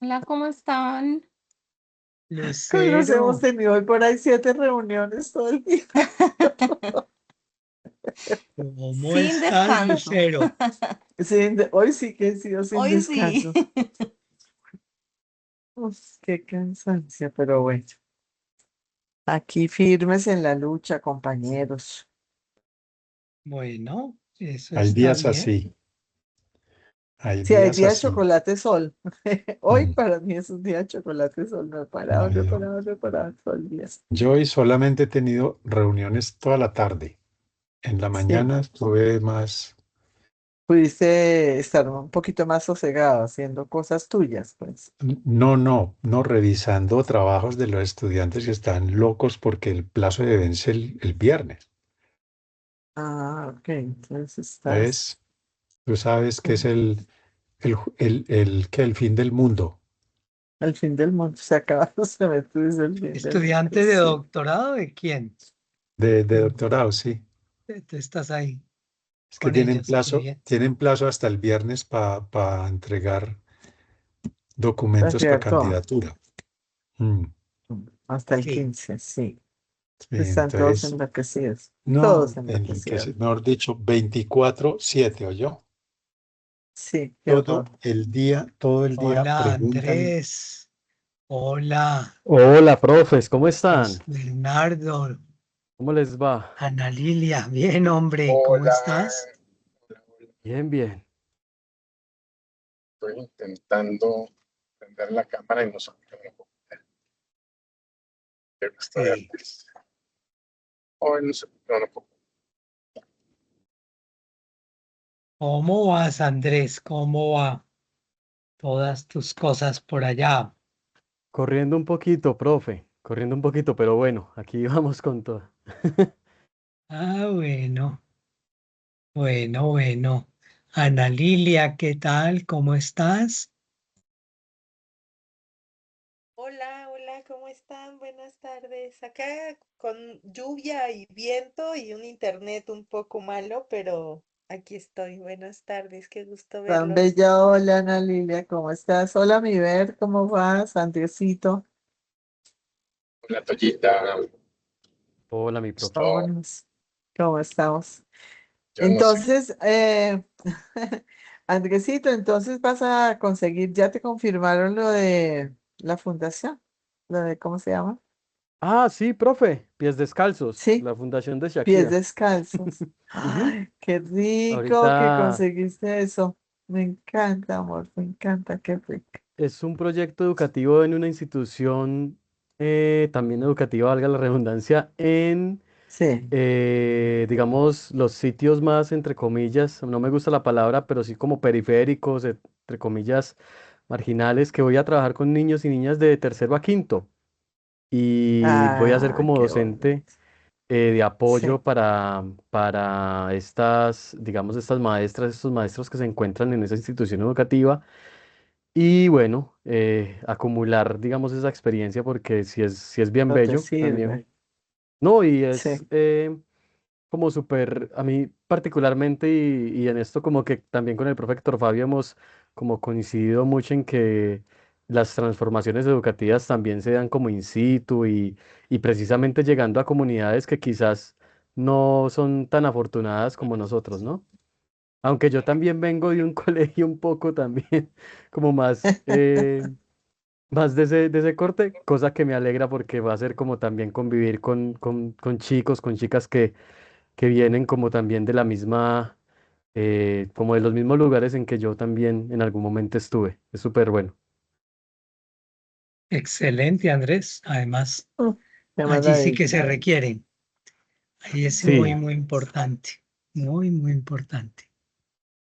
Hola, ¿cómo están? Pues nos hemos Lucero, tenido hoy por ahí 7 reuniones todo el día. ¿cómo Sin estás, descanso. Lucero? Hoy sí que he sido sin Hoy sí. descanso. Uf, qué cansancio, pero bueno. Aquí firmes en la lucha, compañeros. Bueno, eso Hay está días bien. así, hay Sí, hay días día de así. chocolate sol. Hoy Mm. para mí es un día de chocolate sol. No he parado, no he Bueno, parado, no he parado todo el día. yo hoy solamente he tenido reuniones toda la tarde. En la Sí, mañana estuve más, pudiste estar un poquito más sosegado haciendo cosas tuyas, pues. no revisando trabajos de los estudiantes que están locos porque el plazo de vence el viernes. Ah, ok, entonces estás. Entonces, tú sabes que es el fin del mundo El fin del mundo se acaba los semestres, el fin del mundo, ¿Estudiante de sí. doctorado de quién? de doctorado, sí. Tú estás ahí Es que con ellos, qué bien. tienen plazo hasta el viernes para entregar Es documentos para cierto, candidatura. Mm, hasta el Sí. 15, sí. sí, Están todos entonces, enloquecidos, todos no, enloquecidos. mejor dicho, 24/7, ¿oyó? Sí, qué horror. Todo el día Hola, preguntan. Andrés. Hola, Hola, profes, ¿cómo Luis están? Bernardo. ¿Cómo les va? Ana Lilia. Bien, hombre, ¿cómo estás? Bien, bien. Estoy intentando prender la cámara y no sé por qué no puedo ver esto de Sí. antes. Hoy no sé por qué no puedo. ¿Cómo vas, Andrés? ¿Cómo va todas tus cosas por allá? Corriendo un poquito, profe, corriendo un poquito, pero bueno, aquí vamos con todo. Ah, bueno. Bueno, bueno. Ana Lilia, ¿qué tal? ¿Cómo estás? Hola, hola, ¿cómo están? Buenas tardes. Acá con lluvia y viento y un internet un poco malo, pero aquí estoy. Buenas tardes, qué gusto Tan verlos. bella, hola Ana Lilia, ¿cómo estás? Hola, mi Ver, ¿cómo vas? Andresito, Una toallita, Hola, mi profe. esto, vámonos. ¿Cómo estamos? yo no sé. Entonces, Andresito, entonces vas a conseguir, ya te confirmaron lo de la fundación, lo de, ¿cómo se llama? Ah, sí, profe, Pies Descalzos, Sí, la fundación de pies Shakira. descalzos. Ujú. Ay, qué rico que Ahorita conseguiste eso. Me encanta, amor, me encanta, qué rico. es un proyecto educativo en una institución también educativa, valga la redundancia, en Sí. digamos, los sitios más, entre comillas, no me gusta la palabra, pero sí como periféricos, entre comillas, marginales, que voy a trabajar con niños y niñas de tercero a quinto. Y voy a ser Ah, como qué docente bonito. de Sí, apoyo para estas, digamos, estas maestras, estos maestros que se encuentran en esa institución educativa. Y bueno, acumular, digamos, esa experiencia porque si es bien no te bello también. sirve. No, y es Sí. como súper, a mí particularmente, y en esto como que también con el profe Héctor Fabio hemos como coincidido mucho en que las transformaciones educativas también se dan como in situ y precisamente llegando a comunidades que quizás no son tan afortunadas como nosotros, ¿no? Aunque yo también vengo de un colegio un poco también como más, más de ese corte, cosa que me alegra porque va a ser como también convivir con chicos, con chicas que vienen como también de la misma, como de los mismos lugares en que yo también en algún momento estuve. Es súper bueno. Excelente, Andrés. Además, Qué allí sí que maravilla. se requieren. Ahí es muy, Sí, muy importante. Muy, muy importante.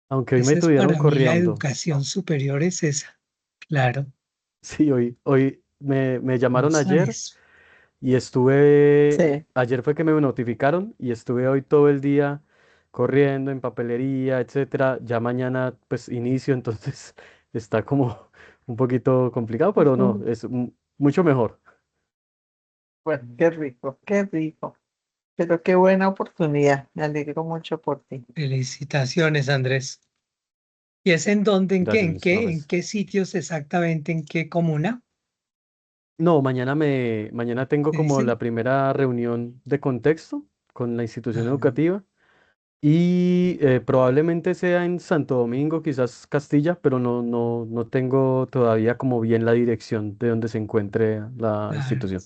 aunque hoy me Esa es tuvieron para mí la corriendo. educación superior, es esa. Claro, Sí, hoy me no llamaron ayer sabes. y estuve, Sí. ayer fue que me notificaron y estuve hoy todo el día corriendo en papelería, etcétera. Ya mañana pues inicio, entonces está como un poquito complicado, pero no, Ujú. es mucho mejor. Bueno, qué rico, qué rico. Pero qué buena oportunidad. Me alegro mucho por ti. Felicitaciones, Andrés. ¿Y es en dónde, Gracias, en mis qué, en profes. qué sitios exactamente, en qué comuna? No, mañana tengo ¿Qué como dicen? la primera reunión de contexto con la institución Ah, educativa y probablemente sea en Santo Domingo, quizás Castilla, pero no tengo todavía como bien la dirección de donde se encuentre la claro. institución.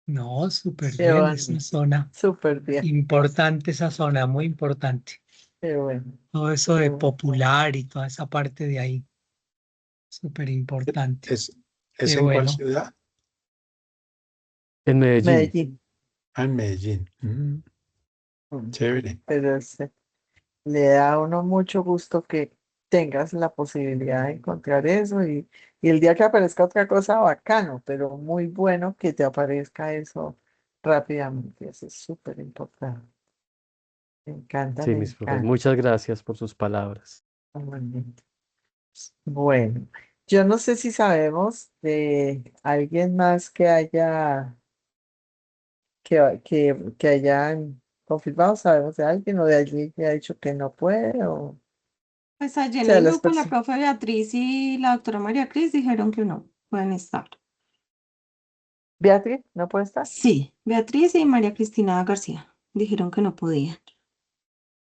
No, súper Qué bien, es una bonito. zona Súper bien. importante, esa zona, muy importante. Qué bueno. Todo eso Qué de bueno. Popular y toda esa parte de ahí, súper importante. ¿Es, es Qué en cuál bueno. ciudad? En Medellín. Medellín. Ah, en Medellín. Mm. Chévere. Pero le da a uno mucho gusto que tengas la posibilidad de encontrar eso y el día que aparezca otra cosa, bacano, pero muy bueno que te aparezca eso rápidamente. Eso es súper importante. Me encanta, Sí, me mis profes, encanta. muchas gracias por sus palabras. Realmente. Bueno, yo no sé si sabemos de alguien más que que hayan confirmado, sabemos de alguien o de alguien que ha dicho que no puede o Pues allí en sea, el las grupo la personas. profe Beatriz y la doctora María Cris dijeron que no pueden estar. Beatriz, ¿no puede estar? Sí, Beatriz y María Cristina García dijeron que no podían.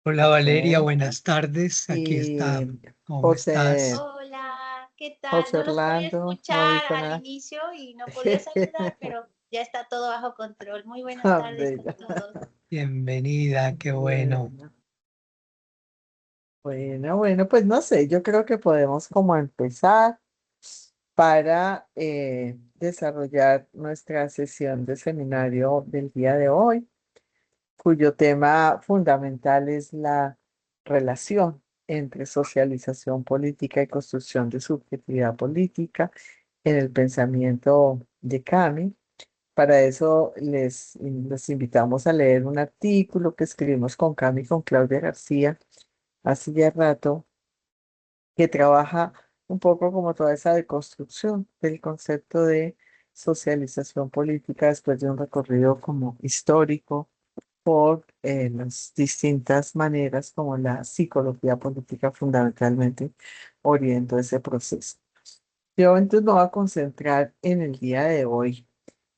Hola Valeria, Ok. buenas tardes. Aquí está. Y ¿Cómo estás? José, Hola, ¿qué tal? José No los podía Orlando, no escuchar dijo al nada. inicio y no podía saludar, pero ya está todo bajo control. Muy buenas Ah, tardes con bella. todos. Bienvenida, qué bueno. Bueno, bueno, pues no sé, yo creo que podemos como empezar para desarrollar nuestra sesión de seminario del día de hoy, cuyo tema fundamental es la relación entre socialización política y construcción de subjetividad política en el pensamiento de Kami. Para eso les invitamos a leer un artículo que escribimos con Cami y con Claudia García hace ya rato, que trabaja un poco como toda esa deconstrucción del concepto de socialización política después de un recorrido como histórico por las distintas maneras como la psicología política fundamentalmente orientó ese proceso. Yo entonces me voy a concentrar en el día de hoy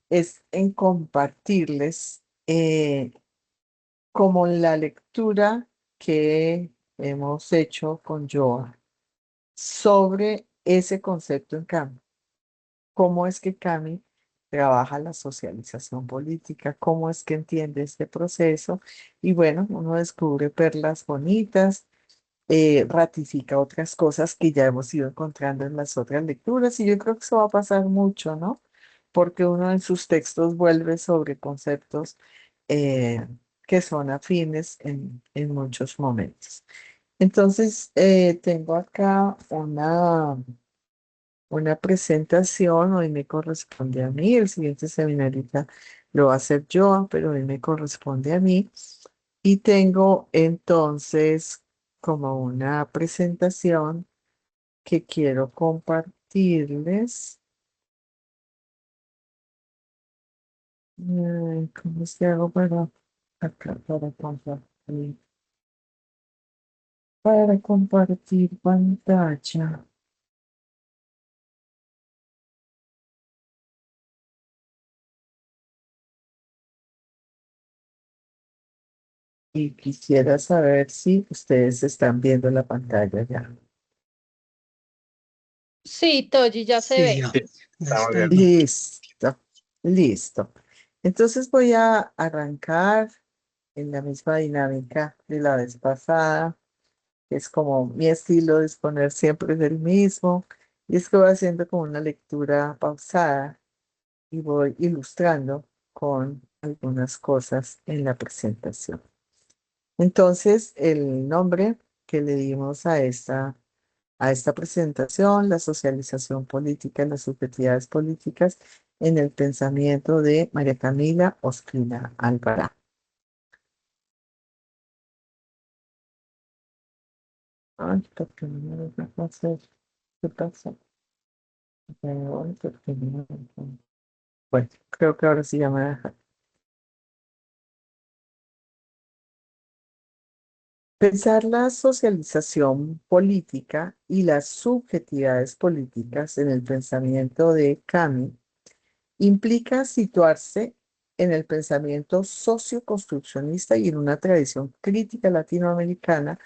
es en compartirles como la lectura que hemos hecho con Joa sobre ese concepto en Cami. ¿Cómo es que Cami trabaja la socialización política? ¿Cómo es que entiende este proceso? Y bueno, uno descubre perlas bonitas, ratifica otras cosas que ya hemos ido encontrando en las otras lecturas y yo creo que eso va a pasar mucho, ¿no? Porque uno en sus textos vuelve sobre conceptos eh, que son afines en muchos momentos. Entonces, tengo acá una presentación, hoy me corresponde a mí, el siguiente seminarista lo va a hacer yo, pero hoy me corresponde a mí. Y tengo entonces como una presentación que quiero compartirles. ¿Cómo se hago para compartir? Para compartir pantalla. Y quisiera saber si ustedes están viendo la pantalla ya. Sí, Toyi, ya se Sí, ve. ya, Sí, ya estamos estoy viendo. viendo. Listo, listo. Entonces voy a arrancar en la misma dinámica de la vez pasada. Es como mi estilo de exponer siempre es el mismo. Y es que voy haciendo como una lectura pausada y voy ilustrando con algunas cosas en la presentación. Entonces, el nombre que le dimos a esta presentación, la socialización política y las subjetividades políticas en el pensamiento de María Camila Ospina Alvarado. Ay, ¿por qué no me deja hacer? ¿Qué pasa? ¿Por qué no me deja? Bueno, creo que ahora sí ya me deja. Pensar la socialización política y las subjetividades políticas en el pensamiento de Camus implica situarse en el pensamiento socioconstruccionista y en una tradición crítica latinoamericana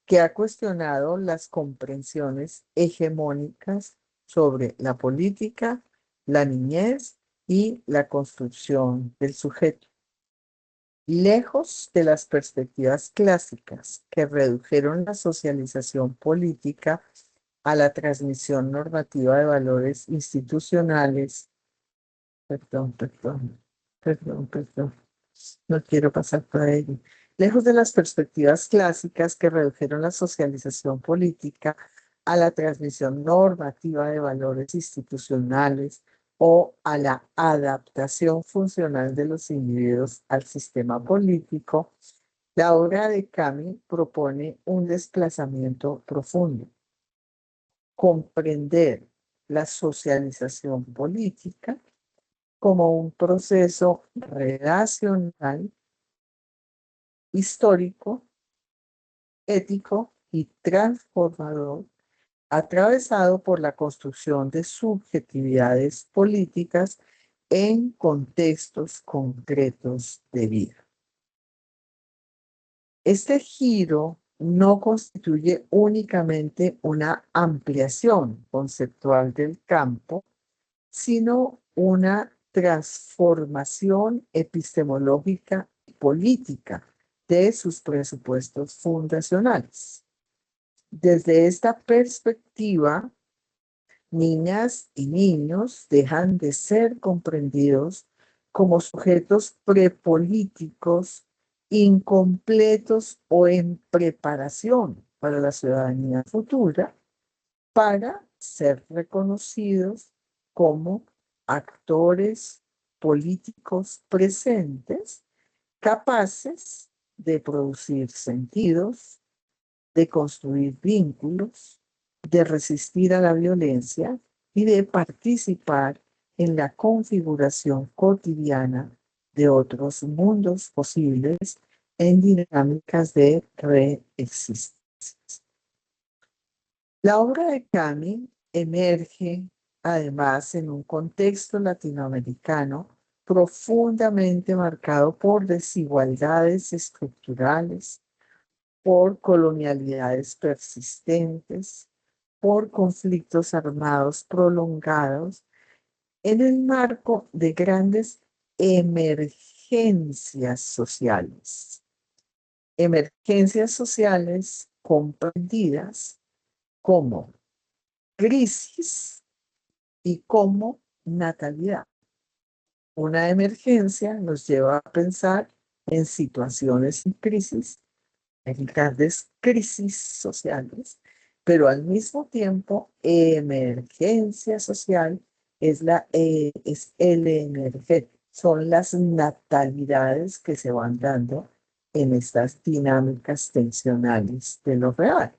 que ha cuestionado las comprensiones hegemónicas sobre la política, la niñez y la construcción del sujeto. Lejos de las perspectivas clásicas que redujeron la socialización política a la transmisión normativa de valores institucionales, perdón, no quiero pasar por ahí. Lejos de las perspectivas clásicas que redujeron la socialización política a la transmisión normativa de valores institucionales o a la adaptación funcional de los individuos al sistema político, la obra de Camus propone un desplazamiento profundo. Comprender la socialización política como un proceso relacional, histórico, ético y transformador, atravesado por la construcción de subjetividades políticas en contextos concretos de vida. Este giro no constituye únicamente una ampliación conceptual del campo, sino una transformación epistemológica y política de sus presupuestos fundacionales. Desde esta perspectiva, niñas y niños dejan de ser comprendidos como sujetos prepolíticos, incompletos o en preparación para la ciudadanía futura, para ser reconocidos como actores políticos presentes, capaces de producir sentidos, de construir vínculos, de resistir a la violencia y de participar en la configuración cotidiana de otros mundos posibles en dinámicas de reexistencia. La obra de Camus emerge además en un contexto latinoamericano profundamente marcado por desigualdades estructurales, por colonialidades persistentes, por conflictos armados prolongados, en el marco de grandes emergencias sociales. Emergencias sociales comprendidas como crisis y como natalidad. Una emergencia nos lleva a pensar en situaciones en crisis, en grandes crisis sociales, pero al mismo tiempo emergencia social es el emerger, son las natalidades que se van dando en estas dinámicas tensionales de lo real.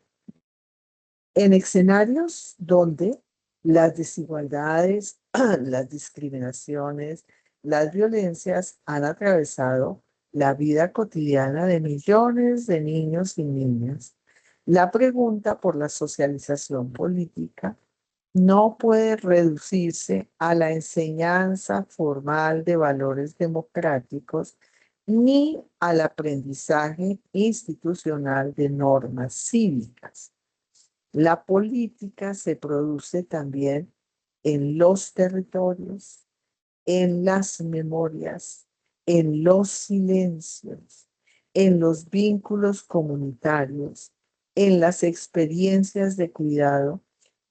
En escenarios donde las desigualdades, las discriminaciones, las violencias han atravesado la vida cotidiana de millones de niños y niñas, la pregunta por la socialización política no puede reducirse a la enseñanza formal de valores democráticos ni al aprendizaje institucional de normas cívicas. La política se produce también en los territorios, en las memorias, en los silencios, en los vínculos comunitarios, en las experiencias de cuidado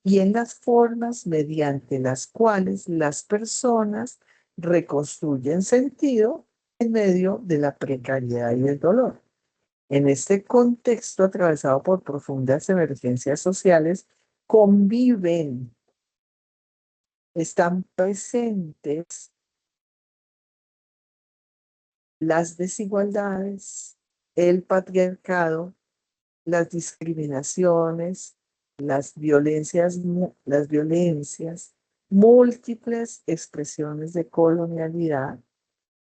y en las formas mediante las cuales las personas reconstruyen sentido en medio de la precariedad y el dolor. En este contexto atravesado por profundas emergencias sociales, conviven, están presentes las desigualdades, el patriarcado, las discriminaciones, las violencias, múltiples expresiones de colonialidad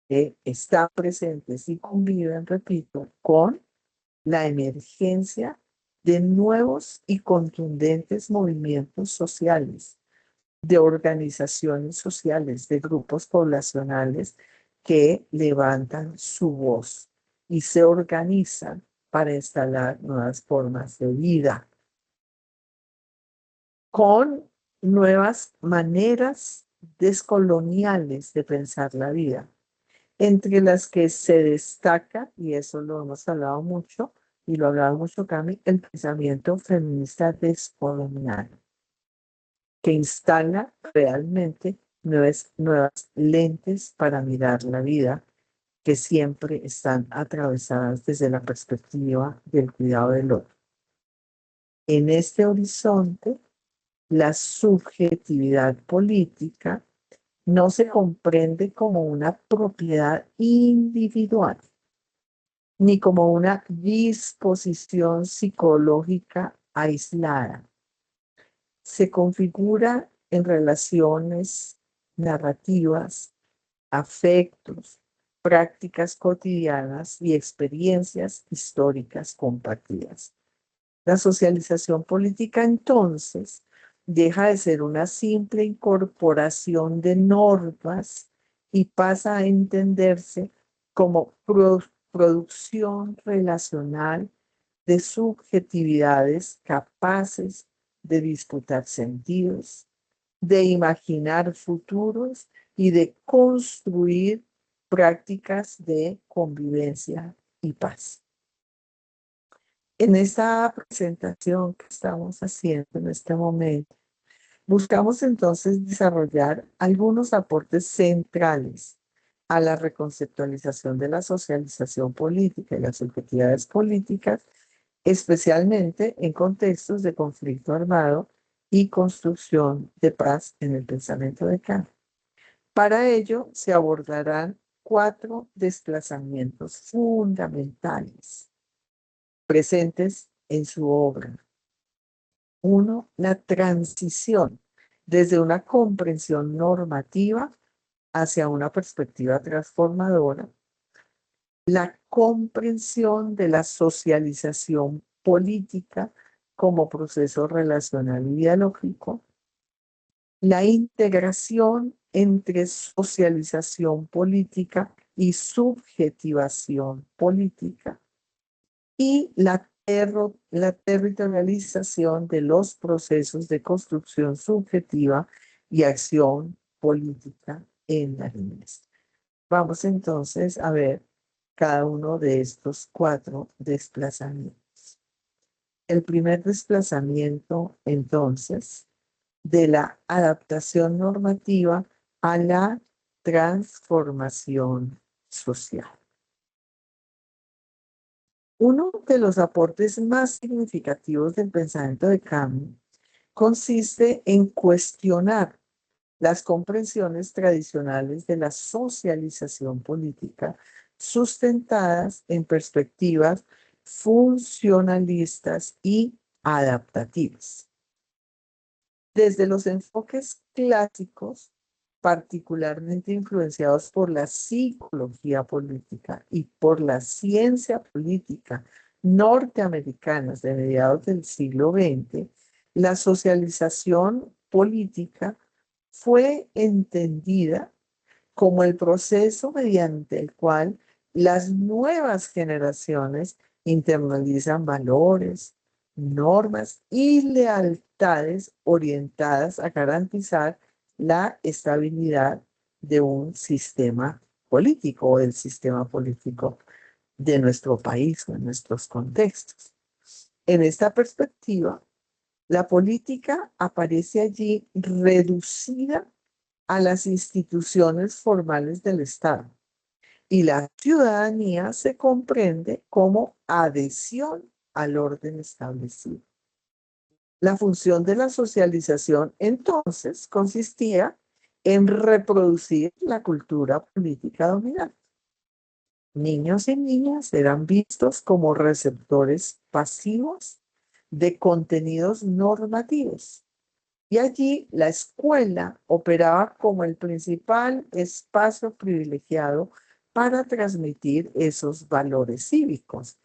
que están presentes y conviven, repito, con la emergencia de nuevos y contundentes movimientos sociales, de organizaciones sociales, de grupos poblacionales que levantan su voz y se organizan para instalar nuevas formas de vida, con nuevas maneras descoloniales de pensar la vida, entre las que se destaca, y eso lo hemos hablado mucho, y lo ha hablado mucho Cami, el pensamiento feminista descolonial, que instala realmente nuevas lentes para mirar la vida, que siempre están atravesadas desde la perspectiva del cuidado del otro. En este horizonte, la subjetividad política no se comprende como una propiedad individual, ni como una disposición psicológica aislada. Se configura en relaciones narrativas, afectos, prácticas cotidianas y experiencias históricas compartidas. La socialización política, entonces, deja de ser una simple incorporación de normas y pasa a entenderse como producción relacional de subjetividades capaces de disputar sentidos, de imaginar futuros y de construir prácticas de convivencia y paz. En esta presentación que estamos haciendo en este momento, buscamos entonces desarrollar algunos aportes centrales a la reconceptualización de la socialización política y las subjetividades políticas, especialmente en contextos de conflicto armado y construcción de paz en el pensamiento de Kant. Para ello se abordarán 4 desplazamientos fundamentales presentes en su obra. 1, la transición desde una comprensión normativa hacia una perspectiva transformadora, la comprensión de la socialización política como proceso relacional y dialógico, la integración entre socialización política y subjetivación política, y la territorialización de los procesos de construcción subjetiva y acción política en la niñez. Vamos entonces a ver cada uno de estos 4 desplazamientos. El primer desplazamiento, entonces, de la adaptación normativa a la transformación social. Uno de los aportes más significativos del pensamiento de Kant consiste en cuestionar las comprensiones tradicionales de la socialización política sustentadas en perspectivas funcionalistas y adaptativas. Desde los enfoques clásicos, particularmente influenciados por la psicología política y por la ciencia política norteamericanas de mediados del siglo XX, la socialización política fue entendida como el proceso mediante el cual las nuevas generaciones internalizan valores, normas y lealtades orientadas a garantizar la estabilidad de un sistema político o del sistema político de nuestro país o en nuestros contextos. En esta perspectiva, la política aparece allí reducida a las instituciones formales del Estado y la ciudadanía se comprende como adhesión al orden establecido. La función de la socialización entonces consistía en reproducir la cultura política dominante. Niños y niñas eran vistos como receptores pasivos de contenidos normativos. Y allí la escuela operaba como el principal espacio privilegiado para transmitir esos valores cívicos,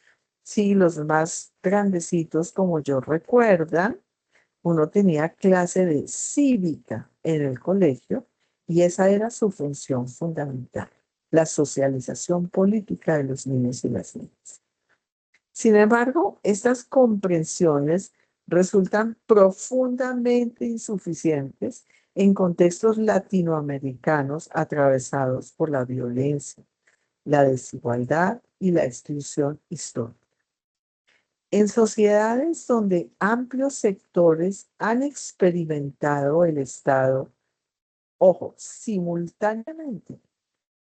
Sí, los más grandecitos, como yo recuerdan, uno tenía clase de cívica en el colegio y esa era su función fundamental, la socialización política de los niños y las niñas. Sin embargo, estas comprensiones resultan profundamente insuficientes en contextos latinoamericanos atravesados por la violencia, la desigualdad y la exclusión histórica. En sociedades donde amplios sectores han experimentado el Estado, ojo, simultáneamente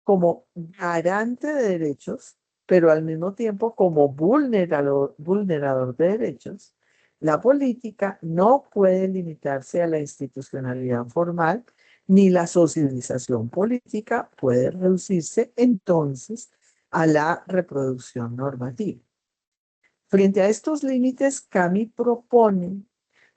como garante de derechos, pero al mismo tiempo como vulnerador de derechos, la política no puede limitarse a la institucionalidad formal, ni la socialización política puede reducirse entonces a la reproducción normativa. Frente a estos límites, Cami propone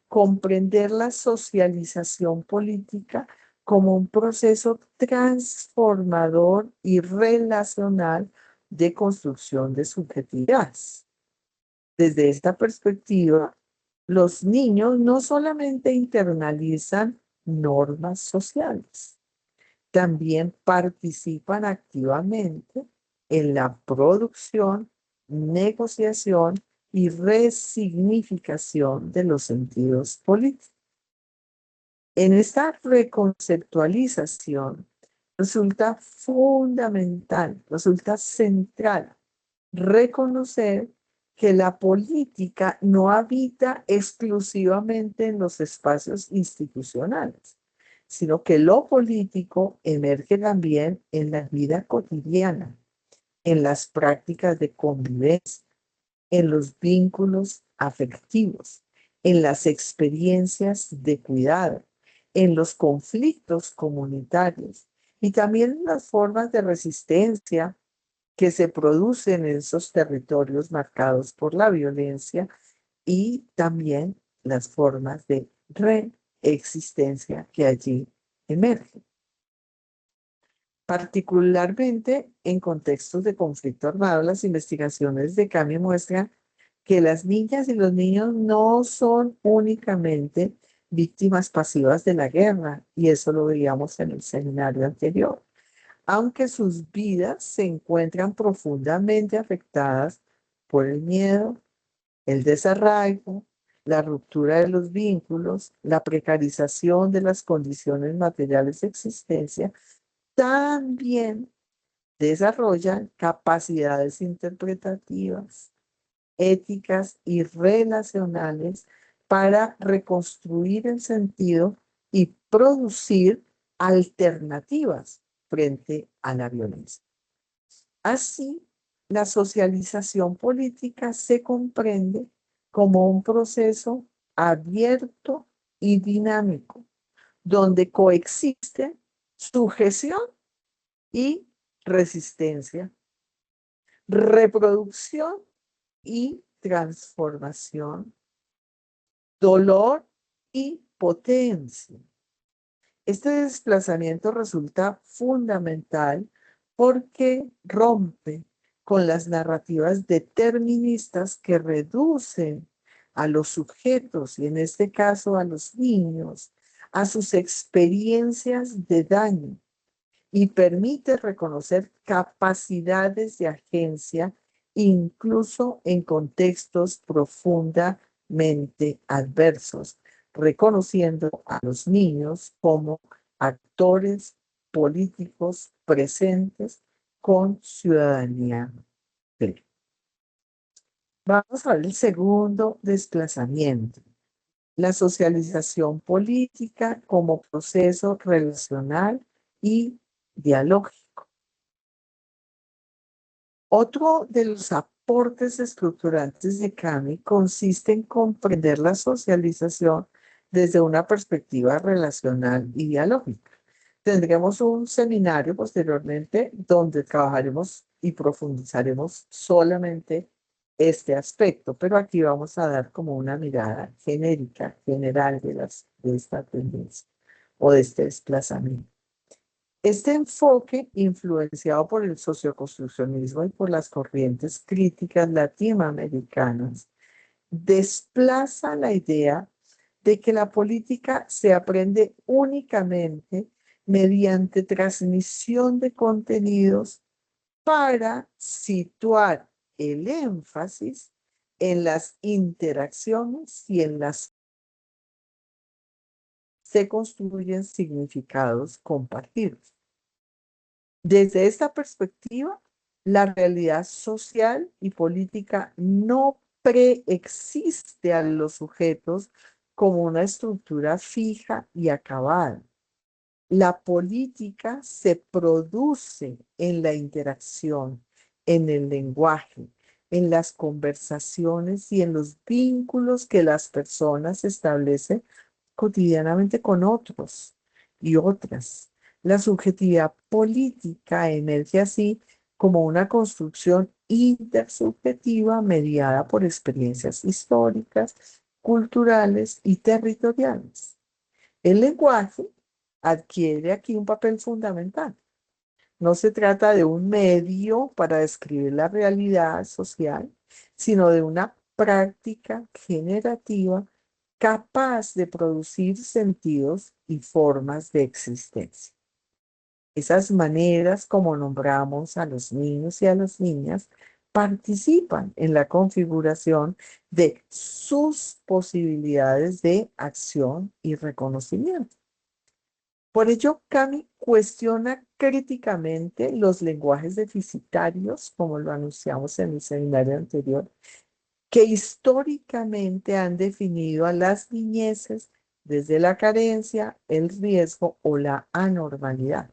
comprender la socialización política como un proceso transformador y relacional de construcción de subjetividades. Desde esta perspectiva, los niños no solamente internalizan normas sociales, también participan activamente en la producción, negociación y resignificación de los sentidos políticos. En esta reconceptualización resulta fundamental, resulta central reconocer que la política no habita exclusivamente en los espacios institucionales, sino que lo político emerge también en la vida cotidiana, en las prácticas de convivencia, en los vínculos afectivos, en las experiencias de cuidado, en los conflictos comunitarios y también en las formas de resistencia que se producen en esos territorios marcados por la violencia y también las formas de reexistencia que allí emergen. Particularmente en contextos de conflicto armado, las investigaciones de Cami muestran que las niñas y los niños no son únicamente víctimas pasivas de la guerra, y eso lo veíamos en el seminario anterior, aunque sus vidas se encuentran profundamente afectadas por el miedo, el desarraigo, la ruptura de los vínculos, la precarización de las condiciones materiales de existencia, también desarrollan capacidades interpretativas, éticas y relacionales para reconstruir el sentido y producir alternativas frente a la violencia. Así, la socialización política se comprende como un proceso abierto y dinámico, donde coexiste sujeción y resistencia, reproducción y transformación, dolor y potencia. Este desplazamiento resulta fundamental porque rompe con las narrativas deterministas que reducen a los sujetos, y en este caso a los niños, a sus experiencias de daño, y permite reconocer capacidades de agencia incluso en contextos profundamente adversos, reconociendo a los niños como actores políticos presentes con ciudadanía plena. Vamos a ver el segundo desplazamiento, la socialización política como proceso relacional y dialógico. Otro de los aportes estructurantes de Cami consiste en comprender la socialización desde una perspectiva relacional y dialógica. Tendremos un seminario posteriormente donde trabajaremos y profundizaremos solamente este aspecto, pero aquí vamos a dar como una mirada genérica, general de esta tendencia o de este desplazamiento. Este enfoque, influenciado por el socioconstruccionismo y por las corrientes críticas latinoamericanas, desplaza la idea de que la política se aprende únicamente mediante transmisión de contenidos para situar el énfasis en las interacciones y en las se construyen significados compartidos. Desde esta perspectiva, la realidad social y política no preexiste a los sujetos como una estructura fija y acabada. La política se produce en la interacción, en el lenguaje, en las conversaciones y en los vínculos que las personas establecen cotidianamente con otros y otras. La subjetividad política emerge así como una construcción intersubjetiva mediada por experiencias históricas, culturales y territoriales. El lenguaje adquiere aquí un papel fundamental. No se trata de un medio para describir la realidad social, sino de una práctica generativa capaz de producir sentidos y formas de existencia. Esas maneras como nombramos a los niños y a las niñas participan en la configuración de sus posibilidades de acción y reconocimiento. Por ello, Cami cuestiona críticamente los lenguajes deficitarios, como lo anunciamos en el seminario anterior, que históricamente han definido a las niñeces desde la carencia, el riesgo o la anormalidad.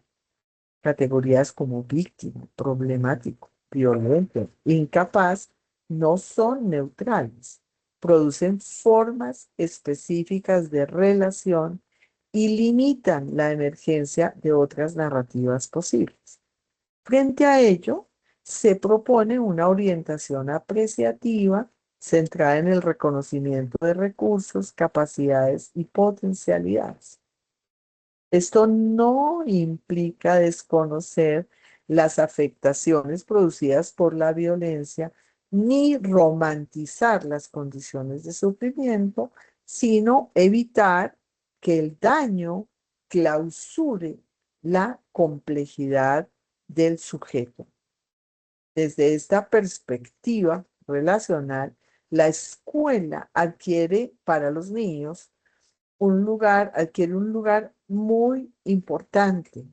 Categorías como víctima, problemático, violento, incapaz, no son neutrales. Producen formas específicas de relación y limitan la emergencia de otras narrativas posibles. Frente a ello, se propone una orientación apreciativa centrada en el reconocimiento de recursos, capacidades y potencialidades. Esto no implica desconocer las afectaciones producidas por la violencia ni romantizar las condiciones de sufrimiento, sino evitar que el daño clausure la complejidad del sujeto. Desde esta perspectiva relacional, la escuela adquiere para los niños adquiere un lugar muy importante,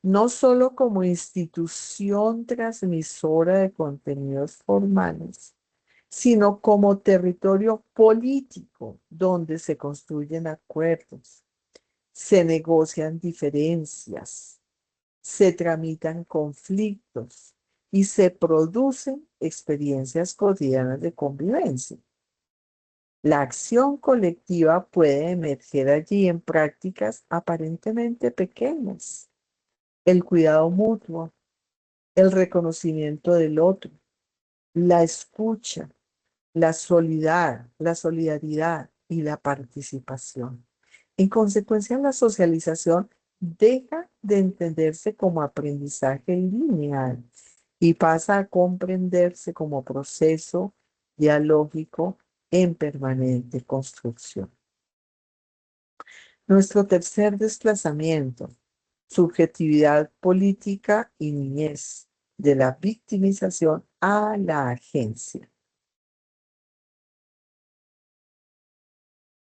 no solo como institución transmisora de contenidos formales, sino como territorio político donde se construyen acuerdos, se negocian diferencias, se tramitan conflictos y se producen experiencias cotidianas de convivencia. La acción colectiva puede emerger allí en prácticas aparentemente pequeñas. El cuidado mutuo, el reconocimiento del otro, la escucha, la solidaridad y la participación. En consecuencia, la socialización deja de entenderse como aprendizaje lineal y pasa a comprenderse como proceso dialógico en permanente construcción. Nuestro tercer desplazamiento, subjetividad política y niñez, de la victimización a la agencia.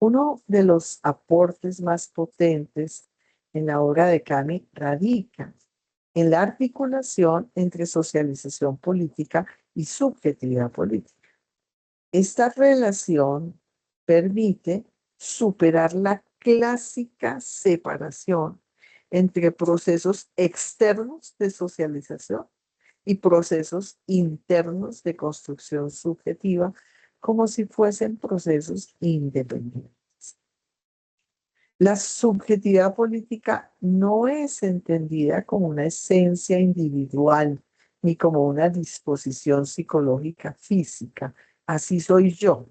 Uno de los aportes más potentes en la obra de Cami radica en la articulación entre socialización política y subjetividad política. Esta relación permite superar la clásica separación entre procesos externos de socialización y procesos internos de construcción subjetiva, como si fuesen procesos independientes. La subjetividad política no es entendida como una esencia individual ni como una disposición psicológica física, así soy yo,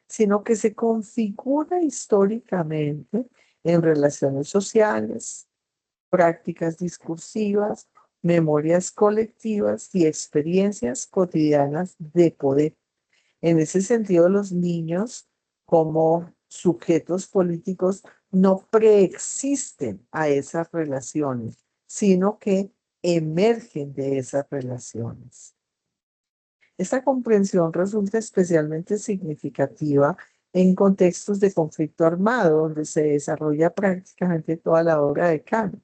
sino que se configura históricamente en relaciones sociales, prácticas discursivas, memorias colectivas y experiencias cotidianas de poder. En ese sentido, los niños como sujetos políticos no preexisten a esas relaciones, sino que emergen de esas relaciones. Esta comprensión resulta especialmente significativa en contextos de conflicto armado, donde se desarrolla prácticamente toda la obra de Kant.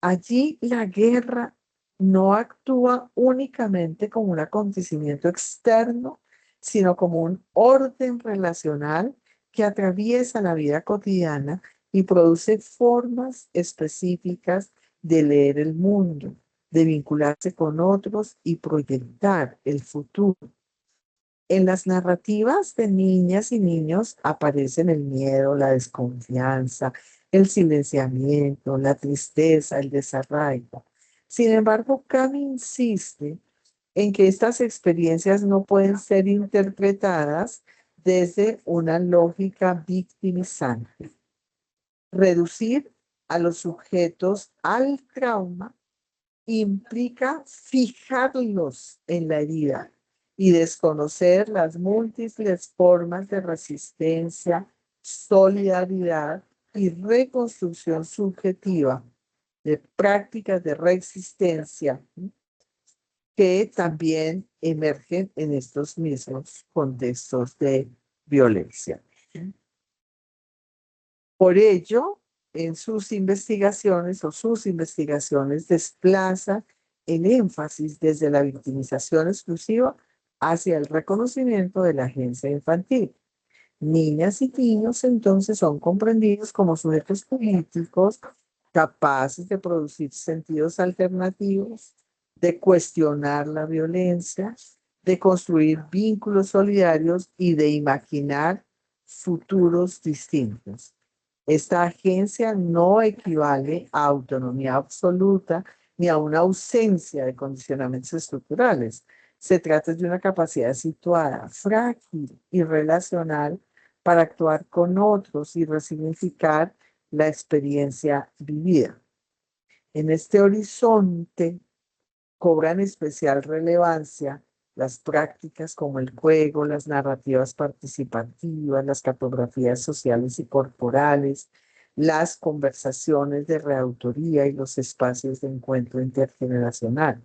Allí la guerra no actúa únicamente como un acontecimiento externo, sino como un orden relacional que atraviesa la vida cotidiana y produce formas específicas de leer el mundo, de vincularse con otros y proyectar el futuro. En las narrativas de niñas y niños aparecen el miedo, la desconfianza, el silenciamiento, la tristeza, el desarraigo. Sin embargo, Kant insiste en que estas experiencias no pueden ser interpretadas desde una lógica victimizante. Reducir a los sujetos al trauma implica fijarlos en la herida y desconocer las múltiples formas de resistencia, solidaridad y reconstrucción subjetiva de prácticas de resistencia que también emergen en estos mismos contextos de violencia. Por ello, en sus investigaciones desplazan el énfasis desde la victimización exclusiva hacia el reconocimiento de la agencia infantil. Niñas y niños entonces son comprendidos como sujetos políticos capaces de producir sentidos alternativos, de cuestionar la violencia, de construir vínculos solidarios y de imaginar futuros distintos. Esta agencia no equivale a autonomía absoluta ni a una ausencia de condicionamientos estructurales. Se trata de una capacidad situada, frágil y relacional para actuar con otros y resignificar la experiencia vivida. En este horizonte cobran especial relevancia las prácticas como el juego, las narrativas participativas, las cartografías sociales y corporales, las conversaciones de reautoría y los espacios de encuentro intergeneracional.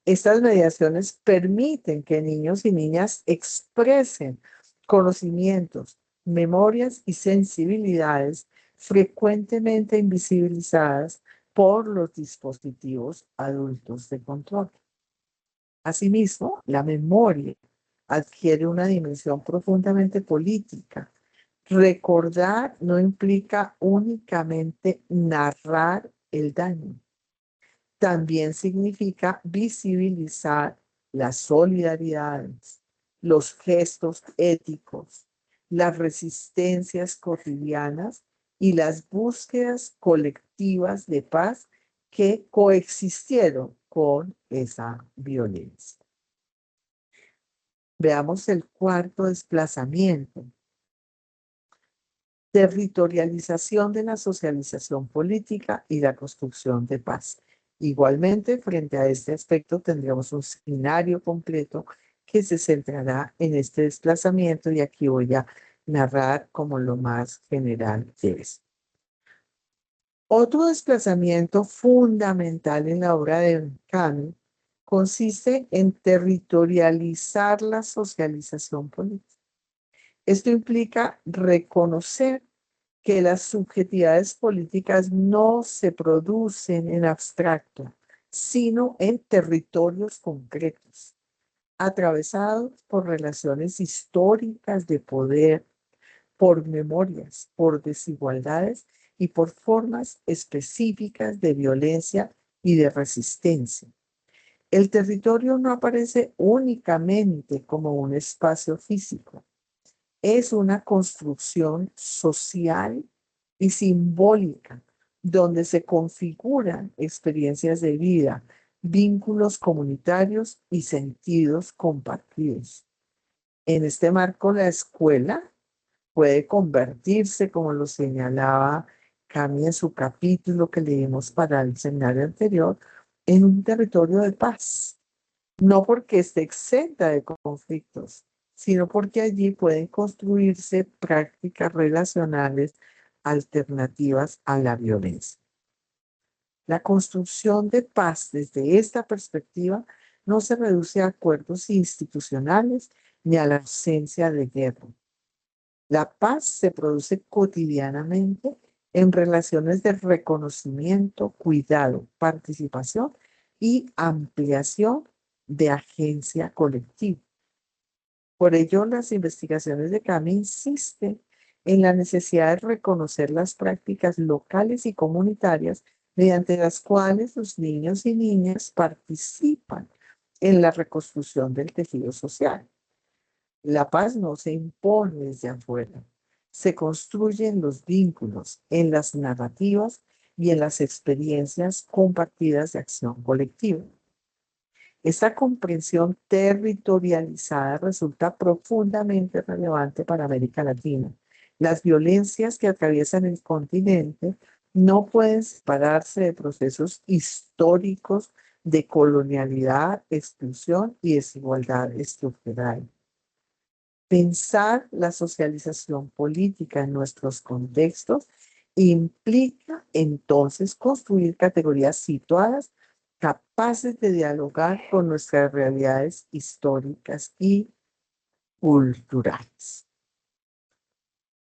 Estas mediaciones permiten que niños y niñas expresen conocimientos, memorias y sensibilidades frecuentemente invisibilizadas por los dispositivos adultos de control. Asimismo, la memoria adquiere una dimensión profundamente política. Recordar no implica únicamente narrar el daño. También significa visibilizar las solidaridades, los gestos éticos, las resistencias cotidianas y las búsquedas colectivas de paz que coexistieron con esa violencia. Veamos el cuarto desplazamiento. Territorialización de la socialización política y la construcción de paz. Igualmente, frente a este aspecto, tendremos un seminario completo que se centrará en este desplazamiento y aquí voy a narrar como lo más general de esto. Otro desplazamiento fundamental en la obra de Kant consiste en territorializar la socialización política. Esto implica reconocer que las subjetividades políticas no se producen en abstracto, sino en territorios concretos, atravesados por relaciones históricas de poder, por memorias, por desigualdades y por formas específicas de violencia y de resistencia. El territorio no aparece únicamente como un espacio físico. Es una construcción social y simbólica donde se configuran experiencias de vida, vínculos comunitarios y sentidos compartidos. En este marco, la escuela puede convertirse, como lo señalaba Cami en su capítulo que leímos para el seminario anterior, en un territorio de paz. No porque esté exenta de conflictos, sino porque allí pueden construirse prácticas relacionales alternativas a la violencia. La construcción de paz desde esta perspectiva no se reduce a acuerdos institucionales ni a la ausencia de guerra. La paz se produce cotidianamente en relaciones de reconocimiento, cuidado, participación y ampliación de agencia colectiva. Por ello, las investigaciones de Cami insisten en la necesidad de reconocer las prácticas locales y comunitarias mediante las cuales los niños y niñas participan en la reconstrucción del tejido social. La paz no se impone desde afuera, se construye en los vínculos, en las narrativas y en las experiencias compartidas de acción colectiva. Esta comprensión territorializada resulta profundamente relevante para América Latina. Las violencias que atraviesan el continente no pueden separarse de procesos históricos de colonialidad, exclusión y desigualdad estructural. Pensar la socialización política en nuestros contextos implica entonces construir categorías situadas capaces de dialogar con nuestras realidades históricas y culturales.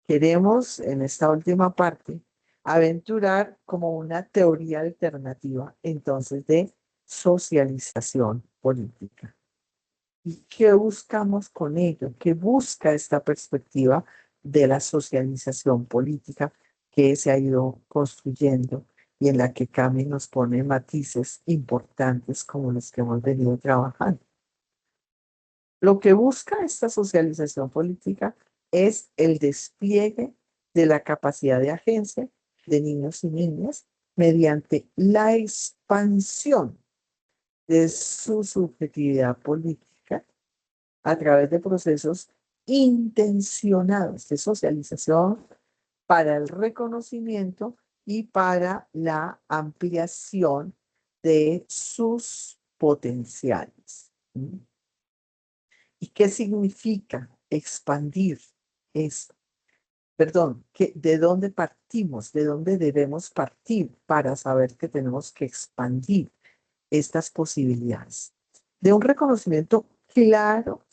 Queremos, en esta última parte, aventurar como una teoría alternativa, entonces, de socialización política. ¿Y qué buscamos con ello? ¿Qué busca esta perspectiva de la socialización política que se ha ido construyendo y en la que Cami nos pone matices importantes como los que hemos venido trabajando? Lo que busca esta socialización política es el despliegue de la capacidad de agencia de niños y niñas mediante la expansión de su subjetividad política a través de procesos intencionados de socialización para el reconocimiento y para la ampliación de sus potenciales. ¿Y qué significa expandir esto? Perdón, ¿de dónde partimos? ¿De dónde debemos partir para saber que tenemos que expandir estas posibilidades? De un reconocimiento claro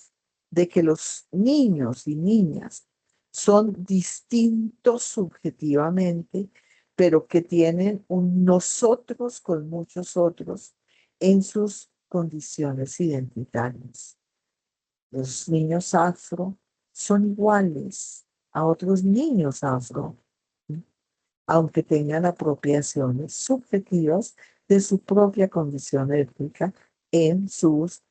de que los niños y niñas son distintos subjetivamente, pero que tienen un nosotros con muchos otros en sus condiciones identitarias. Los niños afro son iguales a otros niños afro, aunque tengan apropiaciones subjetivas de su propia condición étnica en sus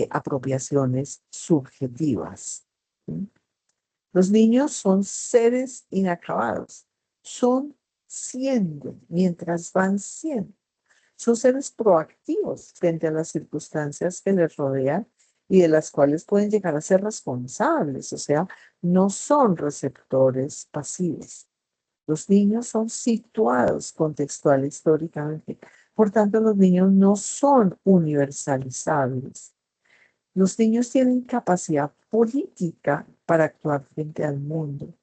apropiaciones subjetivas. Los niños son seres inacabados, son siendo mientras van siendo. Son seres proactivos frente a las circunstancias que les rodean y de las cuales pueden llegar a ser responsables, o sea, no son receptores pasivos. Los niños son situados contextual e históricamente, por tanto los niños no son universalizables. Los niños tienen capacidad política para actuar frente al mundo,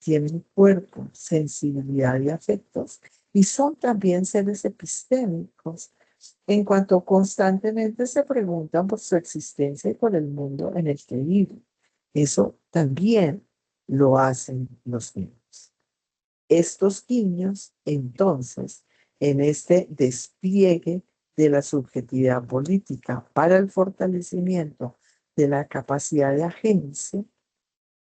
tienen cuerpo, sensibilidad y afectos, y son también seres epistémicos, en cuanto constantemente se preguntan por su existencia y por el mundo en el que viven. Eso también lo hacen los niños. Estos niños, entonces, en este despliegue de la subjetividad política para el fortalecimiento de la capacidad de agencia,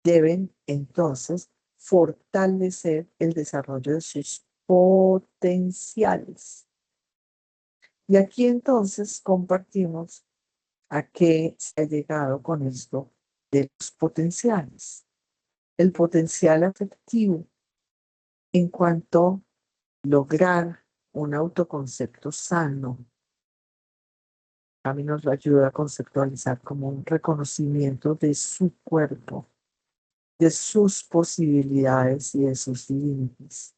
deben entonces fortalecer el desarrollo de sus potenciales. Y aquí entonces compartimos a qué se ha llegado con esto de los potenciales. El potencial afectivo en cuanto a lograr un autoconcepto sano. A mí nos lo ayuda a conceptualizar como un reconocimiento de su cuerpo, de sus posibilidades y de sus límites,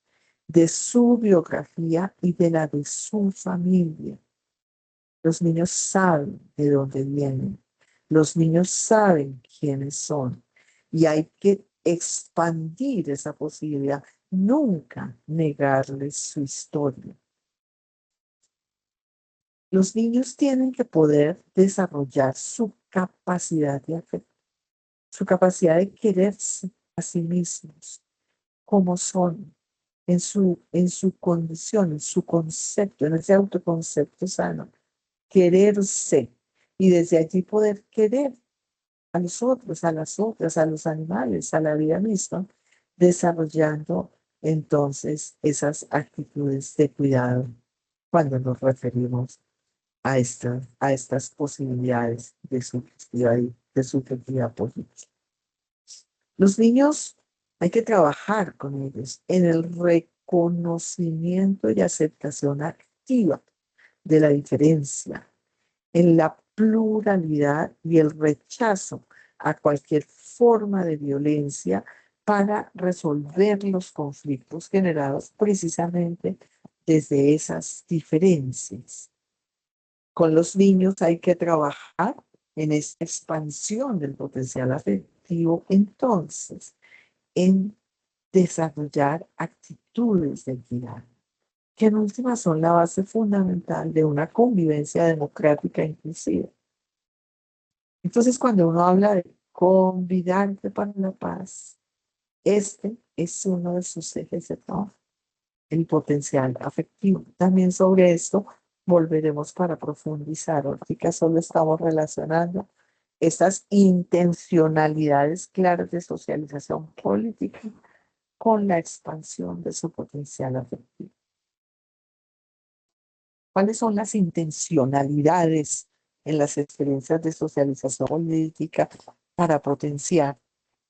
de su biografía y de la de su familia. Los niños saben de dónde vienen. Los niños saben quiénes son. Y hay que expandir esa posibilidad. Nunca negarles su historia. Los niños tienen que poder desarrollar su capacidad de afecto, su capacidad de quererse a sí mismos, como son, en su condición, en su concepto, en ese autoconcepto sano, quererse y desde allí poder querer a los otros, a las otras, a los animales, a la vida misma, desarrollando entonces esas actitudes de cuidado cuando nos referimos a estas posibilidades de subjetividad política. Los niños hay que trabajar con ellos en el reconocimiento y aceptación activa de la diferencia, en la pluralidad y el rechazo a cualquier forma de violencia para resolver los conflictos generados precisamente desde esas diferencias. Con los niños hay que trabajar en esta expansión del potencial afectivo, entonces, en desarrollar actitudes de equidad, que en última son la base fundamental de una convivencia democrática inclusiva. Entonces, cuando uno habla de convidarte para la paz, este es uno de sus ejes de trabajo, el potencial afectivo. También sobre esto volveremos para profundizar. Ahorita solo estamos relacionando estas intencionalidades claras de socialización política con la expansión de su potencial afectivo. ¿Cuáles son las intencionalidades en las experiencias de socialización política para potenciar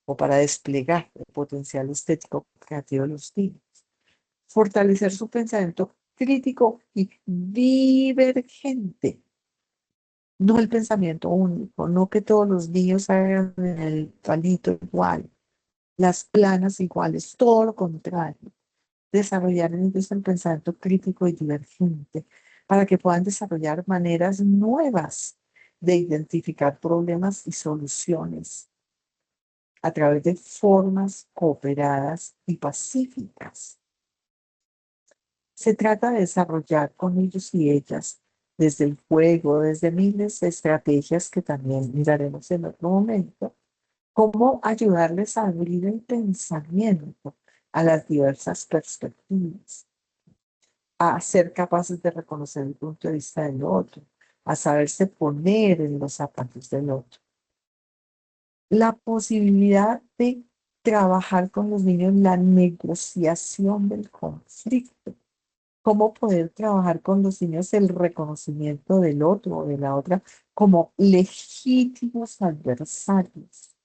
o para desplegar el potencial estético creativo de los niños? Fortalecer su pensamiento crítico y divergente. No el pensamiento único, no que todos los niños hagan el palito igual, las planas iguales, todo lo contrario. Desarrollar en ellos el pensamiento crítico y divergente para que puedan desarrollar maneras nuevas de identificar problemas y soluciones a través de formas cooperadas y pacíficas. Se trata de desarrollar con ellos y ellas, desde el juego, desde miles de estrategias que también miraremos en otro momento, cómo ayudarles a abrir el pensamiento a las diversas perspectivas, a ser capaces de reconocer el punto de vista del otro, a saberse poner en los zapatos del otro. La posibilidad de trabajar con los niños la negociación del conflicto. Cómo poder trabajar con los niños el reconocimiento del otro o de la otra como legítimos adversarios,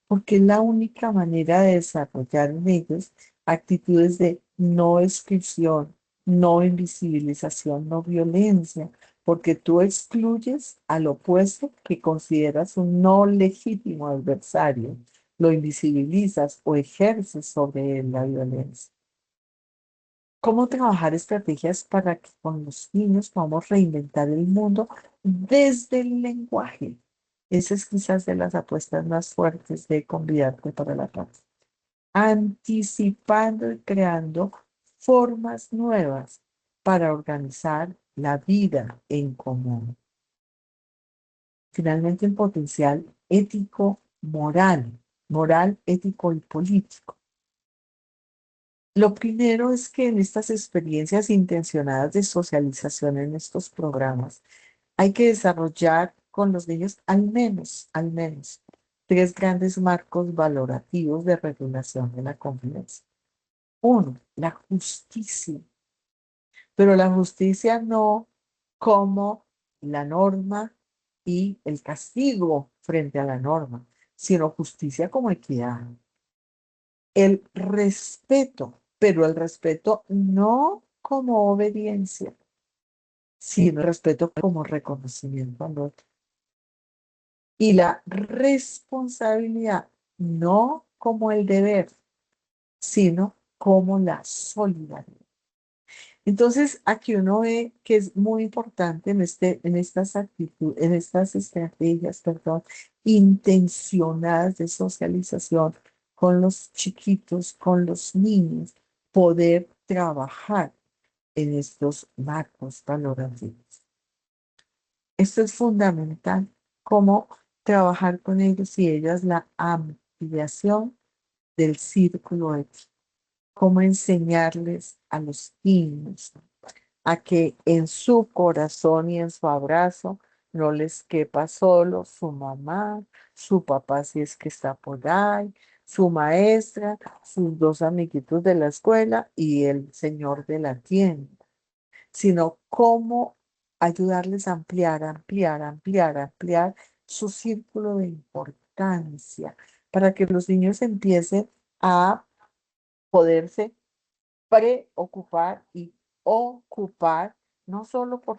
porque es la única manera de desarrollar en ellos actitudes de no exclusión, no invisibilización, no violencia, porque tú excluyes al opuesto que consideras un no legítimo adversario, lo invisibilizas o ejerces sobre él la violencia. ¿Cómo trabajar estrategias para que con los niños podamos reinventar el mundo desde el lenguaje? Esa es quizás de las apuestas más fuertes de Convidarte para la Paz. Anticipando y creando formas nuevas para organizar la vida en común. Finalmente, un potencial ético, moral, ético y político. Lo primero es que en estas experiencias intencionadas de socialización en estos programas, hay que desarrollar con los niños al menos, tres grandes marcos valorativos de regulación de la convivencia. Uno, la justicia, pero la justicia no como la norma y el castigo frente a la norma, sino justicia como equidad. El respeto, pero el respeto no como obediencia, sino el respeto como reconocimiento al otro. Y la responsabilidad, no como el deber, sino como la solidaridad. Entonces, aquí uno ve que es muy importante en estas actitudes, en estas estrategias, perdón, intencionadas de socialización con los chiquitos, con los niños, poder trabajar en estos marcos valorativos. Esto es fundamental, cómo trabajar con ellos y ellas la ampliación del círculo ético, cómo enseñarles a los niños a que en su corazón y en su abrazo no les quepa solo su mamá, su papá si es que está por ahí, su maestra, sus dos amiguitos de la escuela y el señor de la tienda, sino cómo ayudarles a ampliar su círculo de importancia para que los niños empiecen a poderse preocupar y ocupar, no solo por,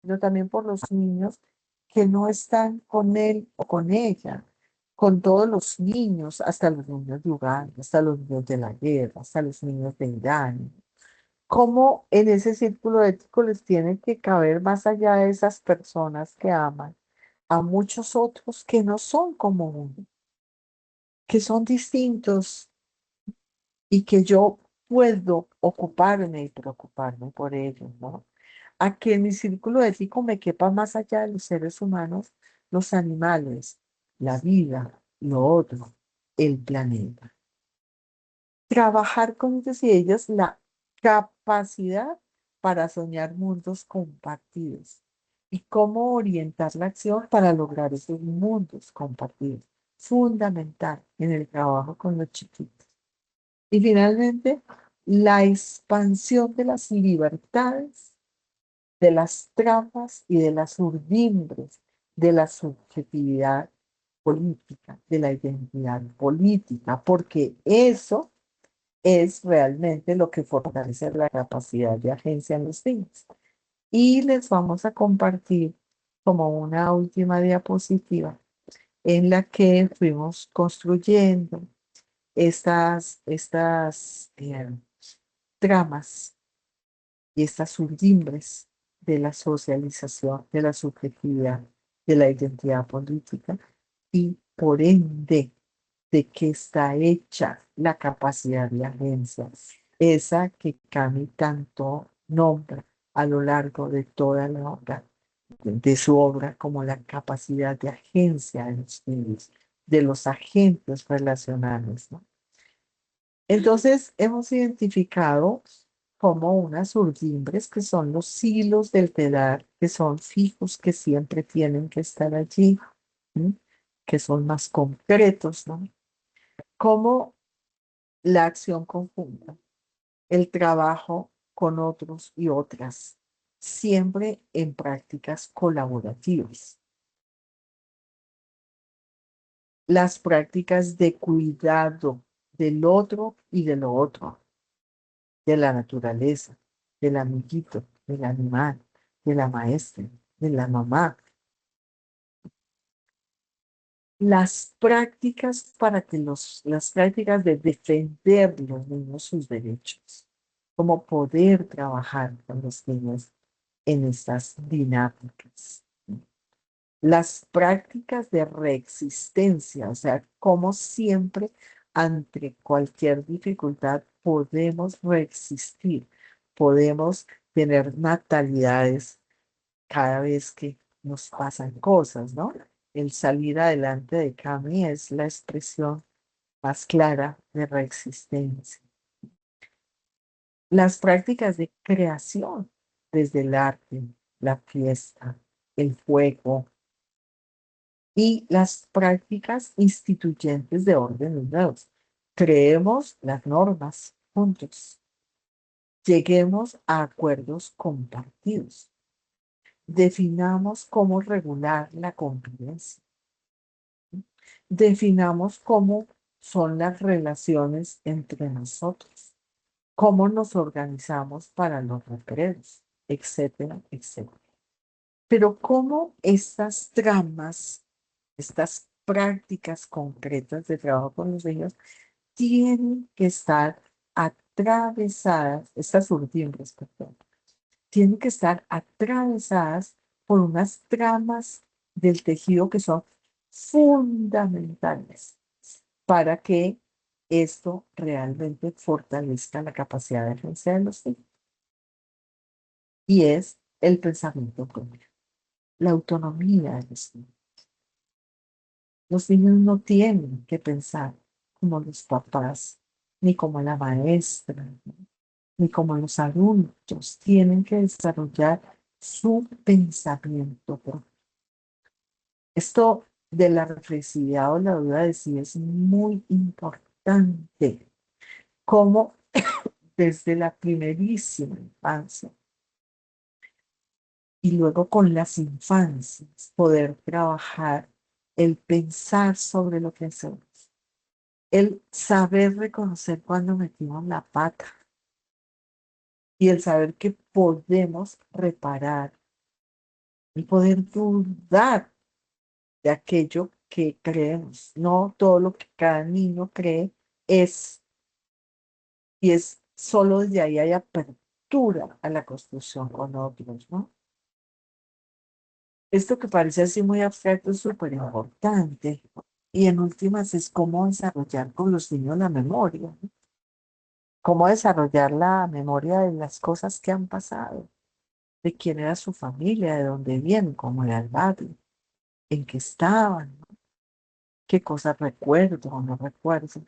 sino también por los niños que no están con él o con ella, con todos los niños, hasta los niños de Uganda, hasta los niños de la guerra, hasta los niños de Irán. Cómo en ese círculo ético les tiene que caber más allá de esas personas que aman a muchos otros que no son como uno, que son distintos y que yo puedo ocuparme y preocuparme por ellos, ¿no? A que en mi círculo ético me quepa más allá de los seres humanos, los animales, la vida, lo otro, el planeta. Trabajar con ellos y ellas la capacidad para soñar mundos compartidos y cómo orientar la acción para lograr esos mundos compartidos. Fundamental en el trabajo con los chiquitos. Y finalmente, la expansión de las libertades, de las trampas y de las urdimbres de la subjetividad política, de la identidad política, porque eso es realmente lo que fortalece la capacidad de agencia en los niños. Y les vamos a compartir como una última diapositiva en la que fuimos construyendo estas tramas y estas surdimbres de la socialización, de la subjetividad, de la identidad política y por ende de que está hecha la capacidad de agencia, esa que Cami tanto nombra a lo largo de toda la obra, de su obra, como la capacidad de agencia de los niños, de los agentes relacionales, ¿no? Entonces, hemos identificado como unas urdimbres que son los hilos del telar, que son fijos, que siempre tienen que estar allí, ¿sí? Que son más concretos, ¿no? Como la acción conjunta, el trabajo con otros y otras, siempre en prácticas colaborativas. Las prácticas de cuidado del otro y de lo otro, de la naturaleza, del amiguito, del animal, de la maestra, de la mamá. Las prácticas para que las prácticas de defender los niños sus derechos, como poder trabajar con los niños en estas dinámicas. Las prácticas de reexistencia, o sea, como siempre ante cualquier dificultad podemos reexistir, podemos tener natalidades cada vez que nos pasan cosas, ¿no? El salir adelante de Cami es la expresión más clara de reexistencia. Las prácticas de creación, desde el arte, la fiesta, el juego, y las prácticas instituyentes de orden nuevos. Creemos las normas juntos. Lleguemos a acuerdos compartidos. Definamos cómo regular la convivencia. Definamos cómo son las relaciones entre nosotros, cómo nos organizamos para los recreos, etcétera, etcétera. Pero cómo estas tramas, estas prácticas concretas de trabajo con los niños tienen que estar atravesadas, estas urdimbres, perdón, tienen que estar atravesadas por unas tramas del tejido que son fundamentales para que esto realmente fortalezca la capacidad de agencia de los niños. Y es el pensamiento propio, la autonomía de los niños. Los niños no tienen que pensar como los papás, ni como la maestra, ¿no? Ni como los adultos. Tienen que desarrollar su pensamiento propio. Esto de la reflexividad o la duda de sí es muy importante. Como desde la primerísima infancia y luego con las infancias poder trabajar el pensar sobre lo que hacemos, el saber reconocer cuando metimos la pata y el saber que podemos reparar, el poder dudar de aquello que creemos. No todo lo que cada niño cree es, y es solo desde ahí hay apertura a la construcción con otros, ¿no? Esto que parece así muy abstracto es súper importante. Y en últimas es cómo desarrollar con los niños la memoria, ¿no? Cómo desarrollar la memoria de las cosas que han pasado, de quién era su familia, de dónde vienen, cómo era el barrio, en qué estaban, ¿no? Qué cosas recuerdo o no recuerdo.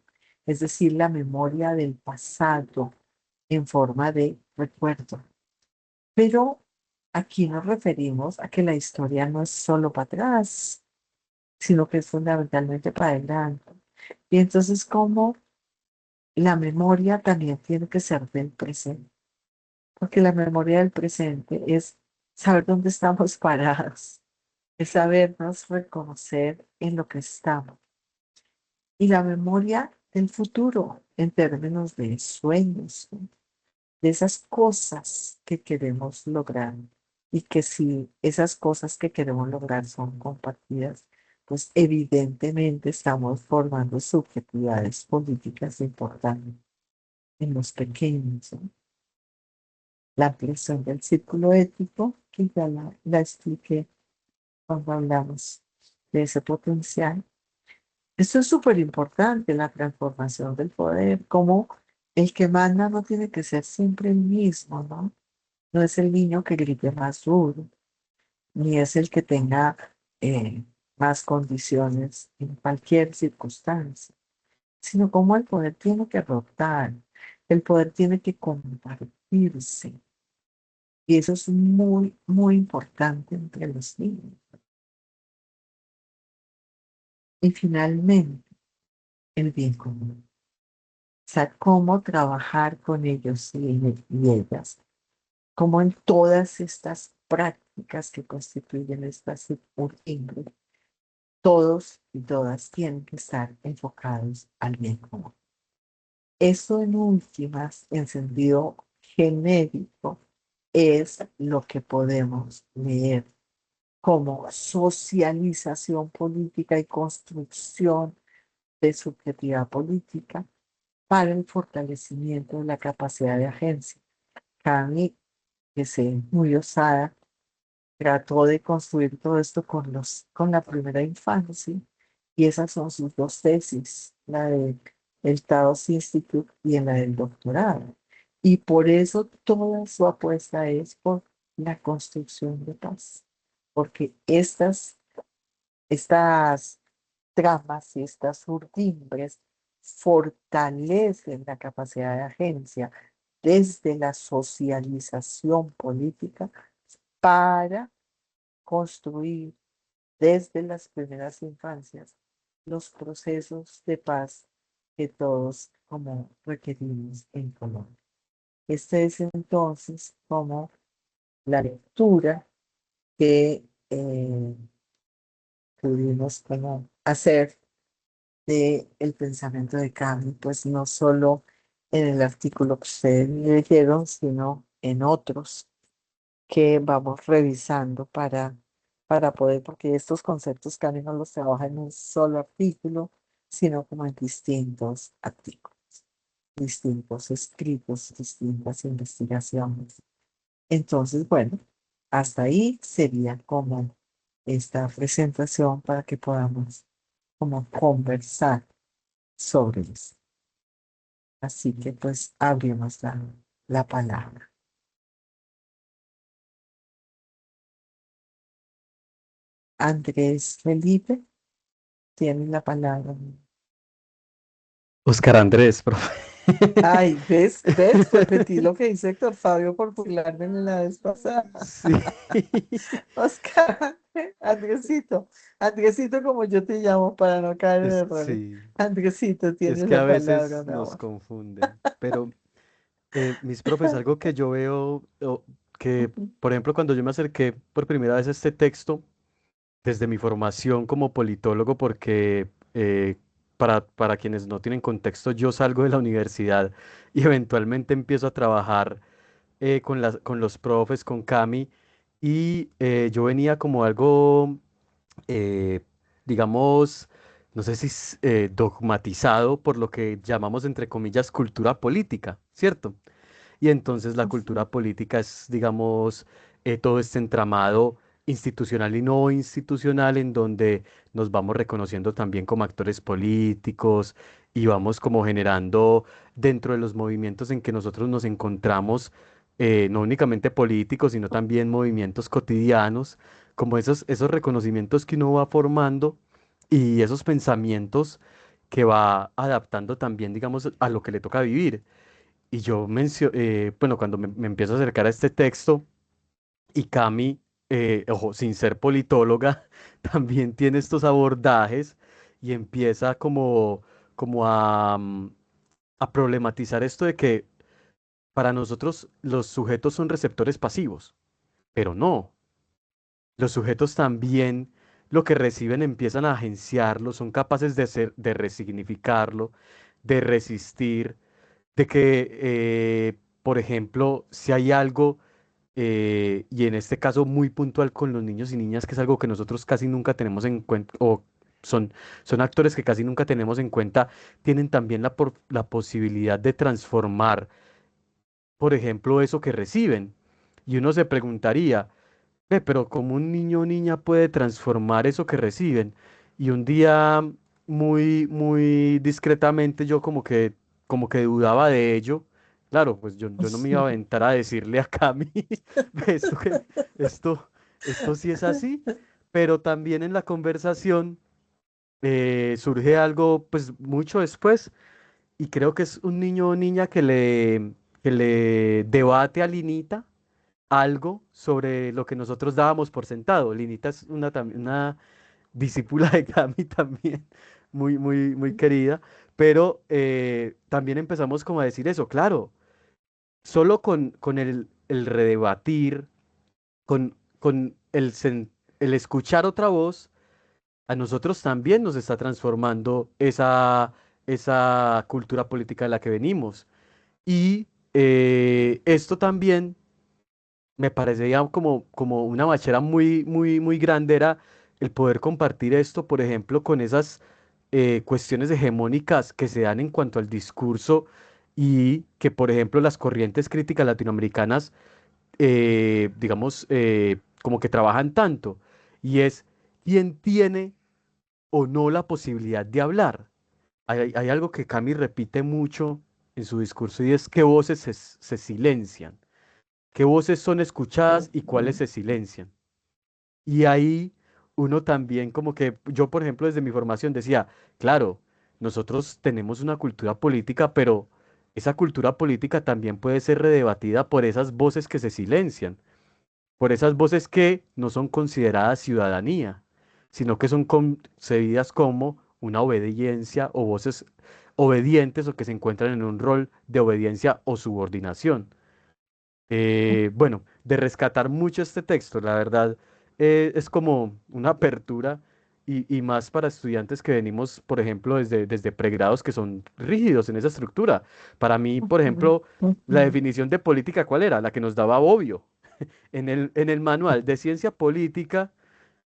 Es decir, la memoria del pasado en forma de recuerdo. Pero aquí nos referimos a que la historia no es solo para atrás, sino que es fundamentalmente para adelante. Y entonces, como la memoria también tiene que ser del presente, porque la memoria del presente es saber dónde estamos parados, es sabernos reconocer en lo que estamos. Y la memoria del futuro, en términos de sueños, ¿no? De esas cosas que queremos lograr y que si esas cosas que queremos lograr son compartidas, pues evidentemente estamos formando subjetividades políticas importantes en los pequeños, ¿no? La ampliación del círculo ético, que ya la expliqué cuando hablamos de ese potencial. Esto es súper importante, la transformación del poder, como el que manda no tiene que ser siempre el mismo, ¿no? No es el niño que grite más duro, ni es el que tenga más condiciones en cualquier circunstancia, sino como el poder tiene que rotar, el poder tiene que compartirse. Y eso es muy, muy importante entre los niños. Y finalmente, el bien común. O sea, cómo trabajar con ellos y ellas, como en todas estas prácticas que constituyen estas urtimbres, todos y todas tienen que estar enfocados al bien común. Eso en últimas, en sentido genérico, es lo que podemos leer como socialización política y construcción de subjetividad política para el fortalecimiento de la capacidad de agencia. Kami, que es muy osada, trató de construir todo esto con la primera infancia, y esas son sus dos tesis, la del Taos Institute y en la del doctorado. Y por eso toda su apuesta es por la construcción de paz, porque estas tramas y estas urdimbres fortalecen la capacidad de agencia desde la socialización política para construir desde las primeras infancias los procesos de paz que todos como requerimos en Colombia. Este es entonces como la lectura que pudimos como hacer de el pensamiento de Camus, pues no solo en el artículo que ustedes leyeron, sino en otros que vamos revisando para poder, porque estos conceptos Camus no los trabaja en un solo artículo, sino como en distintos artículos. distintos escritos, distintas investigaciones. Entonces, bueno, hasta ahí sería como esta presentación para que podamos como conversar sobre eso. Así que pues abrimos la palabra. Andrés Felipe, tiene la palabra. Oscar Andrés, profe. Ay, ¿ves? Repetí lo que dice Héctor Fabio por burlarme en la vez pasada. Sí. Oscar, Andresito, como yo te llamo para no caer en errores. Sí. Andresito, Es tienes que a la palabra, veces mi nos amor. confunden. Pero mis profes, algo que yo veo, que por ejemplo cuando yo me acerqué por primera vez a este texto, desde mi formación como politólogo, porque para quienes no tienen contexto, yo salgo de la universidad y eventualmente empiezo a trabajar con los profes, con Cami, y yo venía como algo, eh, digamos, no sé si dogmatizado por lo que llamamos, entre comillas, cultura política, ¿cierto? Y entonces la cultura política es, digamos, todo este entramado institucional y no institucional en donde nos vamos reconociendo también como actores políticos y vamos como generando dentro de los movimientos en que nosotros nos encontramos, no únicamente políticos, sino también movimientos cotidianos, como esos reconocimientos que uno va formando y esos pensamientos que va adaptando también, digamos, a lo que le toca vivir. Y yo bueno, cuando me empiezo a acercar a este texto y Cami, ojo, sin ser politóloga, también tiene estos abordajes y empieza como a problematizar esto de que para nosotros los sujetos son receptores pasivos, pero no, los sujetos también lo que reciben empiezan a agenciarlo, son capaces de resignificarlo, de resistir de que, por ejemplo, si hay algo, y en este caso muy puntual con los niños y niñas, que es algo que nosotros casi nunca tenemos en cuenta, o son actores que casi nunca tenemos en cuenta, tienen también la posibilidad de transformar, por ejemplo, eso que reciben. Y uno se preguntaría, ve, pero ¿cómo un niño o niña puede transformar eso que reciben? Y un día muy discretamente yo como que dudaba de ello. Claro, pues yo no me iba a aventar a decirle a Cami, "Ve, esto, esto sí es así", pero también en la conversación surge algo pues mucho después y creo que es un niño o niña que le debate a Linita algo sobre lo que nosotros dábamos por sentado. Linita es una discípula de Cami también, muy querida, pero también empezamos como a decir eso, claro, solo con el redebatir, con el escuchar otra voz, a nosotros también nos está transformando esa cultura política de la que venimos. Y esto también me parecería como una bachera muy grande era el poder compartir esto, por ejemplo, con esas cuestiones hegemónicas que se dan en cuanto al discurso y que, por ejemplo, las corrientes críticas latinoamericanas, digamos, como que trabajan tanto, y es quién tiene o no la posibilidad de hablar. Hay algo que Cami repite mucho en su discurso y es que voces se silencian, qué voces son escuchadas y cuáles se silencian. Y ahí uno también como que, yo por ejemplo desde mi formación decía, claro, nosotros tenemos una cultura política, pero esa cultura política también puede ser redebatida por esas voces que se silencian, por esas voces que no son consideradas ciudadanía, sino que son concebidas como una obediencia o voces obedientes o que se encuentran en un rol de obediencia o subordinación. Bueno, de rescatar mucho este texto, la verdad, es como una apertura y más para estudiantes que venimos, por ejemplo, desde pregrados que son rígidos en esa estructura. Para mí, por ejemplo, la definición de política, ¿cuál era? La que nos daba Bobbio. En el manual de ciencia política,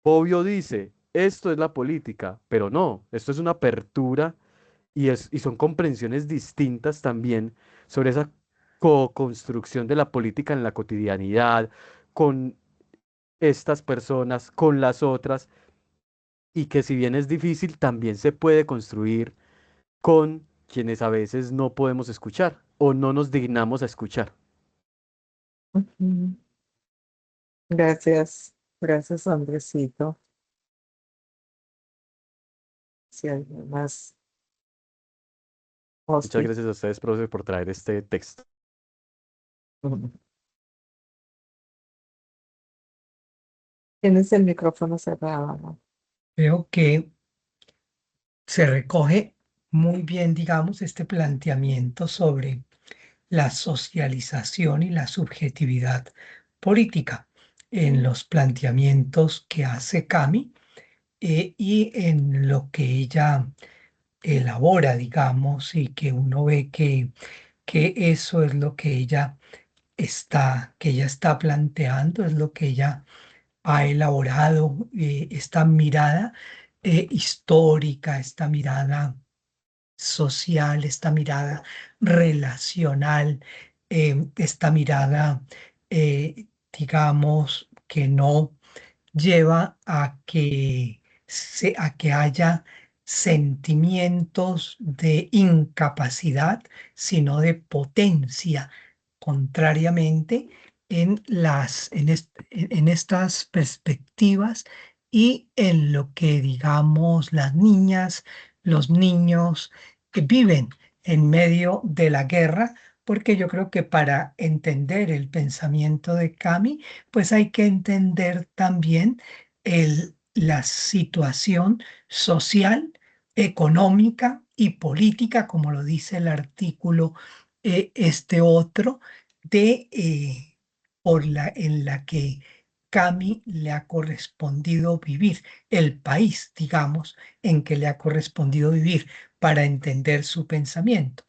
Bobbio dice, esto es la política, pero no, esto es una apertura y son comprensiones distintas también sobre esa co-construcción de la política en la cotidianidad, con estas personas, con las otras, y que si bien es difícil, también se puede construir con quienes a veces no podemos escuchar o no nos dignamos a escuchar. Ujú. Gracias, gracias, Andresito. Si alguien más, Muchas Ospi. gracias a ustedes, profe, por traer este texto. Ujú. Tienes el micrófono cerrado, ¿no? Creo que se recoge muy bien, digamos, este planteamiento sobre la socialización y la subjetividad política en los planteamientos que hace Cami y en lo que ella elabora, digamos, y que uno ve que eso es lo que ella está planteando, es lo que ella ha elaborado, esta mirada histórica, esta mirada social, esta mirada relacional, esta mirada, digamos, que no lleva a que haya sentimientos de incapacidad, sino de potencia, contrariamente en estas perspectivas y en lo que, digamos, las niñas, los niños que viven en medio de la guerra, porque yo creo que para entender el pensamiento de Cami, pues hay que entender también la situación social, económica y política, como lo dice el artículo este otro, en la que Cami le ha correspondido vivir, el país, digamos, en que le ha correspondido vivir para entender su pensamiento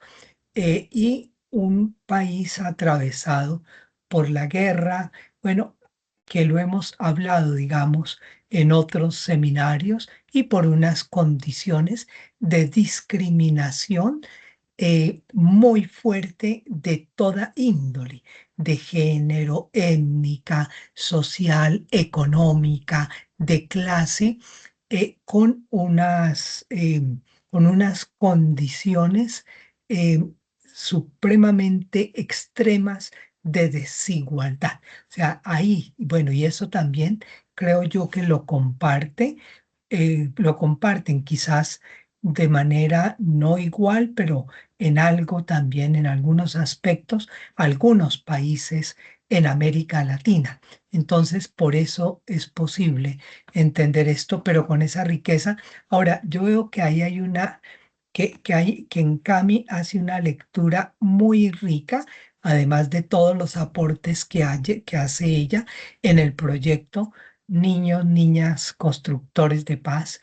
y un país atravesado por la guerra, bueno, que lo hemos hablado, digamos, en otros seminarios y por unas condiciones de discriminación muy fuerte de toda índole, de género, étnica, social, económica, de clase, con unas condiciones eh, supremamente extremas de desigualdad. O sea, ahí, bueno, y eso también creo yo que lo comparten quizás de manera no igual, pero en algo también, en algunos aspectos, algunos países en América Latina. Entonces, por eso es posible entender esto, pero con esa riqueza. Ahora, yo veo que ahí hay que en Cami hace una lectura muy rica, además de todos los aportes que hace ella en el proyecto Niños, Niñas, Constructores de Paz,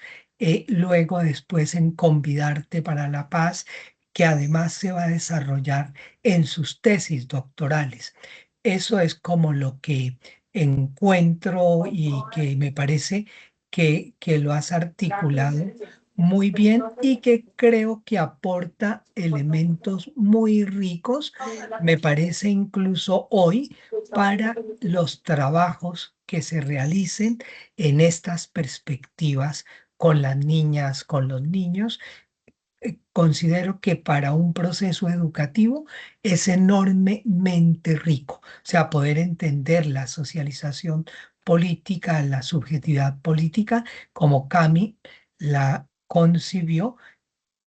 luego después en Convidarte para la Paz, que además se va a desarrollar en sus tesis doctorales. Eso es como lo que encuentro y que me parece que lo has articulado muy bien y que creo que aporta elementos muy ricos, me parece incluso hoy, para los trabajos que se realicen en estas perspectivas con las niñas, con los niños. Considero que para un proceso educativo es enormemente rico, o sea, poder entender la socialización política, la subjetividad política, como Cami la concibió,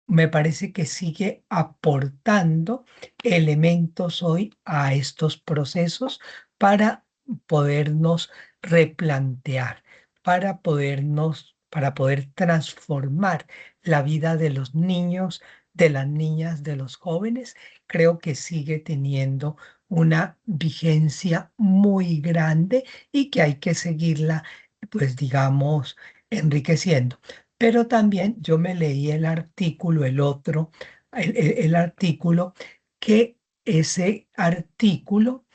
me parece que sigue aportando elementos hoy a estos procesos para podernos replantear, para poder transformar la vida de los niños, de las niñas, de los jóvenes. Creo que sigue teniendo una vigencia muy grande y que hay que seguirla, pues digamos, enriqueciendo. Pero también yo me leí el artículo, el artículo, que ese artículo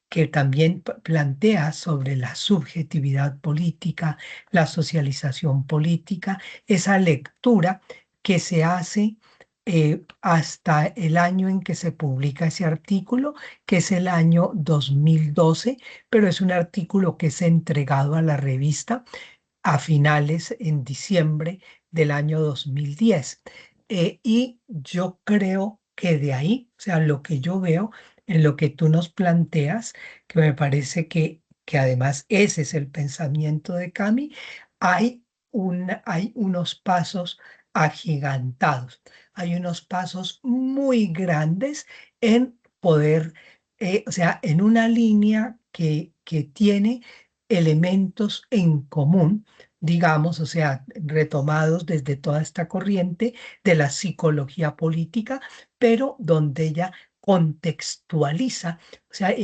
que también plantea sobre la subjetividad política, la socialización política, esa lectura que se hace hasta el año en que se publica ese artículo, que es el año 2012, pero es un artículo que es entregado a la revista a finales en diciembre del año 2010. Y yo creo que de ahí, o sea, lo que yo veo en lo que tú nos planteas, que me parece que además ese es el pensamiento de Cami, hay unos pasos agigantados, hay unos pasos muy grandes en poder, o sea, en una línea que tiene elementos en común, digamos, o sea, retomados desde toda esta corriente de la psicología política, pero donde ella contextualiza, o sea,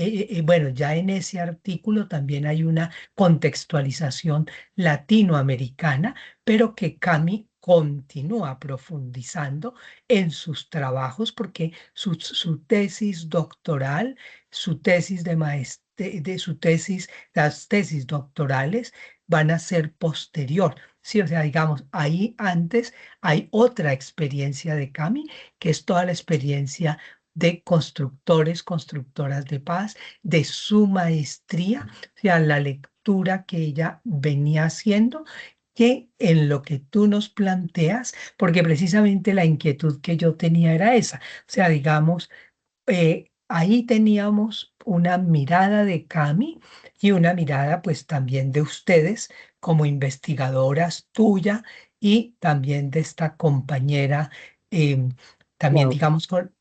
bueno, ya en ese artículo también hay una contextualización latinoamericana, pero que Cami continúa profundizando en sus trabajos porque su tesis doctoral, su tesis de maestría, de su tesis, las tesis doctorales van a ser posterior. Sí, o sea, digamos, ahí antes hay otra experiencia de Cami, que es toda la experiencia de constructores, constructoras de paz, de su maestría, o sea, la lectura que ella venía haciendo, que en lo que tú nos planteas, porque precisamente la inquietud que yo tenía era esa, o sea, digamos, ahí teníamos una mirada de Cami y una mirada pues también de ustedes como investigadoras tuya y también de esta compañera, eh, también Claudia. digamos con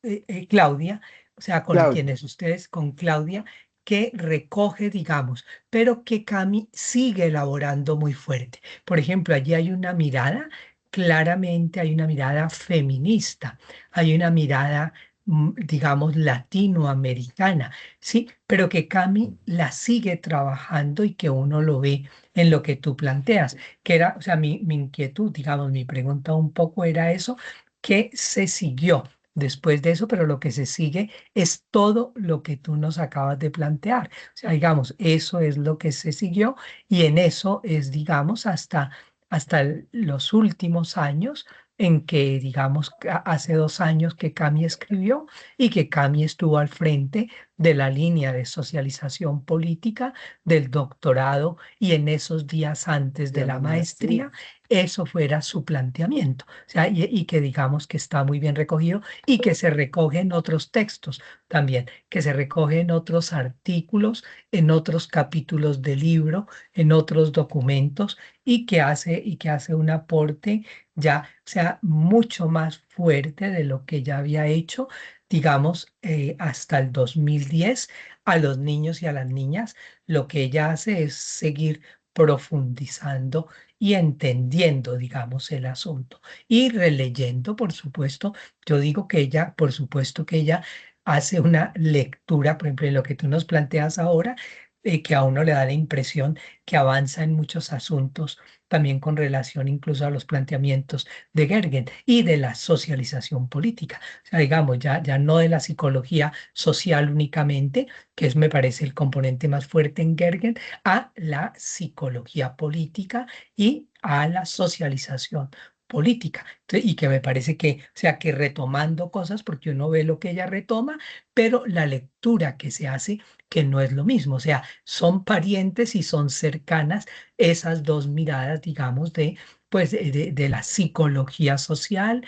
Claudia, o sea, con Claudia. quienes ustedes, con Claudia, que recoge, digamos, pero que Cami sigue elaborando muy fuerte. Por ejemplo, allí hay una mirada, claramente hay una mirada feminista, hay una mirada digamos, latinoamericana, ¿sí? Pero que Cami la sigue trabajando y que uno lo ve en lo que tú planteas, que era, o sea, mi inquietud, digamos, mi pregunta un poco era eso, que se siguió después de eso, pero lo que se sigue es todo lo que tú nos acabas de plantear. O sea, digamos, eso es lo que se siguió y en eso es, digamos, hasta los últimos años en que, digamos, hace 2 años que Cami escribió y que Cami estuvo al frente de la línea de socialización política del doctorado y en esos días antes de De la la maestría. maestría, eso fuera su planteamiento. O sea, y que digamos que está muy bien recogido y que se recoge en otros textos también, que se recoge en otros artículos, en otros capítulos de libro, en otros documentos y que hace un aporte ya, o sea, mucho más fuerte de lo que ya había hecho, digamos, hasta el 2010 a los niños y a las niñas. Lo que ella hace es seguir profundizando y entendiendo, digamos, el asunto y releyendo, por supuesto. Yo digo que ella, por supuesto que ella hace una lectura, por ejemplo, en lo que tú nos planteas ahora, que a uno le da la impresión que avanza en muchos asuntos también con relación incluso a los planteamientos de Gergen y de la socialización política. O sea, digamos, ya no de la psicología social únicamente, que es, me parece, el componente más fuerte en Gergen, a la psicología política y a la socialización política. Y que me parece que, o sea, que retomando cosas, porque uno ve lo que ella retoma, pero la lectura que se hace, que no es lo mismo, o sea, son parientes y son cercanas esas dos miradas, digamos, pues, de la psicología social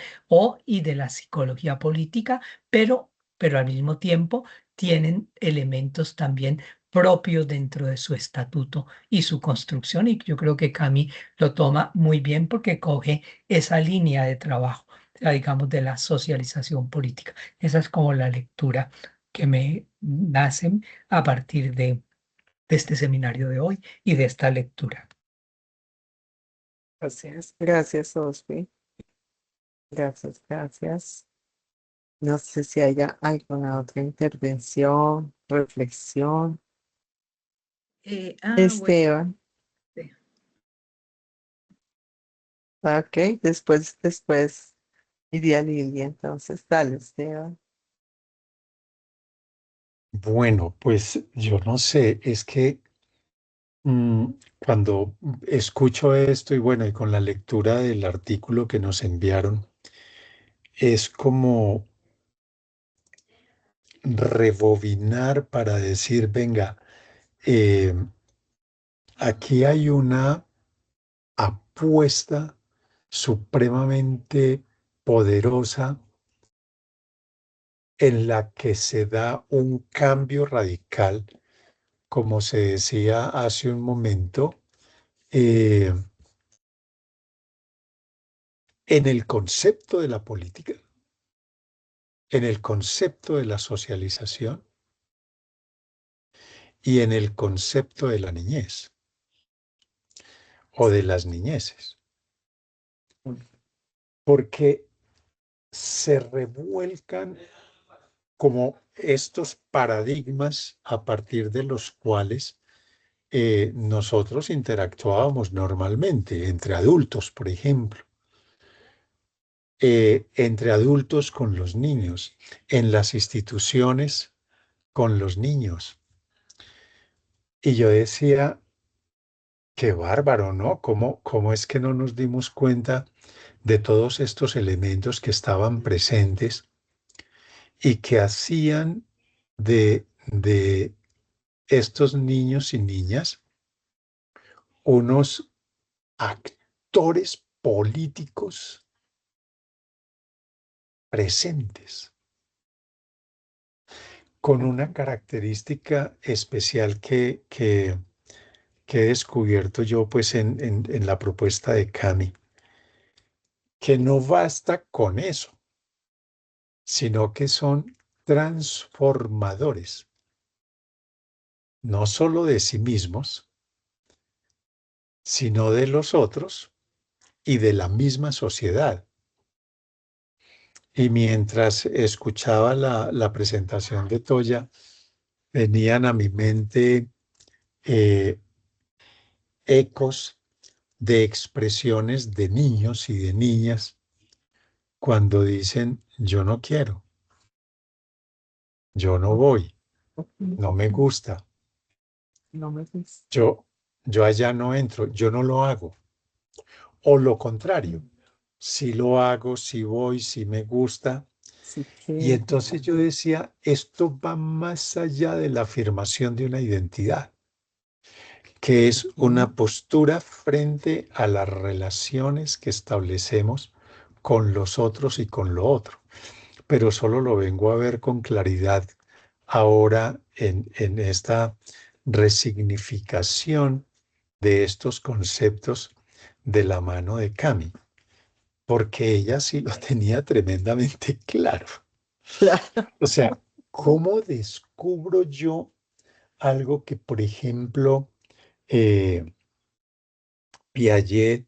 y de la psicología política, pero al mismo tiempo tienen elementos también propios dentro de su estatuto y su construcción, y yo creo que Cami lo toma muy bien porque coge esa línea de trabajo, o sea, digamos, de la socialización política. Esa es como la lectura que me nace a partir de este seminario de hoy y de esta lectura. Gracias. Gracias, Osby. Gracias, gracias. No sé si haya alguna otra intervención, reflexión. Bueno, Esteban. sí. Ok, después iría Lilia. Entonces, dale, Esteban. Bueno, pues yo no sé, es que cuando escucho esto y bueno, y con la lectura del artículo que nos enviaron, es como rebobinar para decir, venga, eh, aquí hay una apuesta supremamente poderosa en la que se da un cambio radical, como se decía hace un momento, eh, en el concepto de la política, en el concepto de la socialización y en el concepto de la niñez o de las niñeces, porque se revuelcan como estos paradigmas a partir de los cuales nosotros interactuábamos normalmente, entre adultos, por ejemplo, entre adultos con los niños, en las instituciones con los niños. Y yo decía, qué bárbaro, ¿no? ¿Cómo es que no nos dimos cuenta de todos estos elementos que estaban presentes y que hacían de estos niños y niñas unos actores políticos presentes, con una característica especial que he descubierto yo pues en la propuesta de Cami, que no basta con eso, sino que son transformadores, no solo de sí mismos, sino de los otros y de la misma sociedad. Y mientras escuchaba la presentación de Toya, venían a mi mente eh, ecos de expresiones de niños y de niñas cuando dicen, yo no quiero, yo no voy, no me gusta, No me gusta. yo allá no entro, yo no lo hago. O lo contrario, si lo hago, si voy, si me gusta. Sí Y que entonces yo decía, esto va más allá de la afirmación de una identidad, que es una postura frente a las relaciones que establecemos con los otros y con lo otro. Pero solo lo vengo a ver con claridad ahora en esta resignificación de estos conceptos de la mano de Cami, porque ella sí lo tenía tremendamente claro. claro. O sea, ¿cómo descubro yo algo que, por ejemplo, eh, Piaget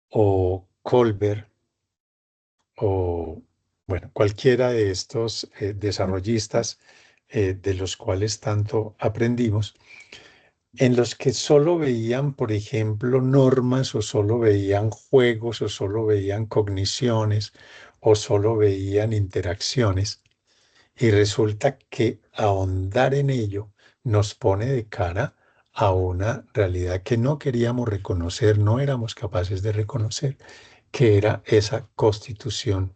o Colbert o, bueno, cualquiera de estos desarrollistas de los cuales tanto aprendimos, en los que solo veían, por ejemplo, normas o solo veían juegos o solo veían cogniciones o solo veían interacciones? Y resulta que ahondar en ello nos pone de cara a una realidad que no queríamos reconocer, no éramos capaces de reconocer, que era esa constitución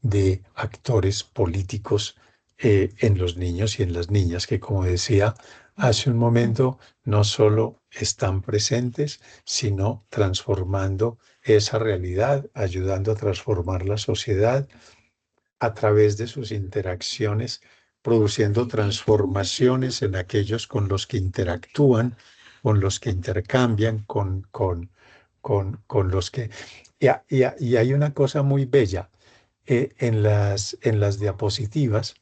de actores políticos en los niños y en las niñas, que como decía hace un momento, no solo están presentes, sino transformando esa realidad, ayudando a transformar la sociedad a través de sus interacciones, produciendo transformaciones en aquellos con los que interactúan, con los que intercambian, con los que... Y hay una cosa muy bella. En las diapositivas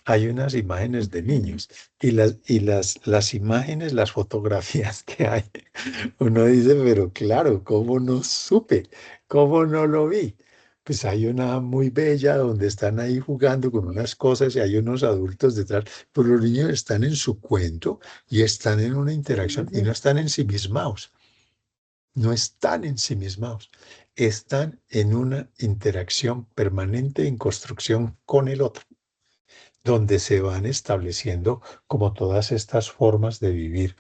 hay unas imágenes de niños y las imágenes, las fotografías que hay, uno dice, pero claro, ¿cómo no supe? ¿Cómo no lo vi? Pues hay una muy bella donde están ahí jugando con unas cosas y hay unos adultos detrás, pero los niños están en su cuento y están en una interacción y no están ensimismados, no están ensimismados, están en una interacción permanente en construcción con el otro, donde se van estableciendo como todas estas formas de vivir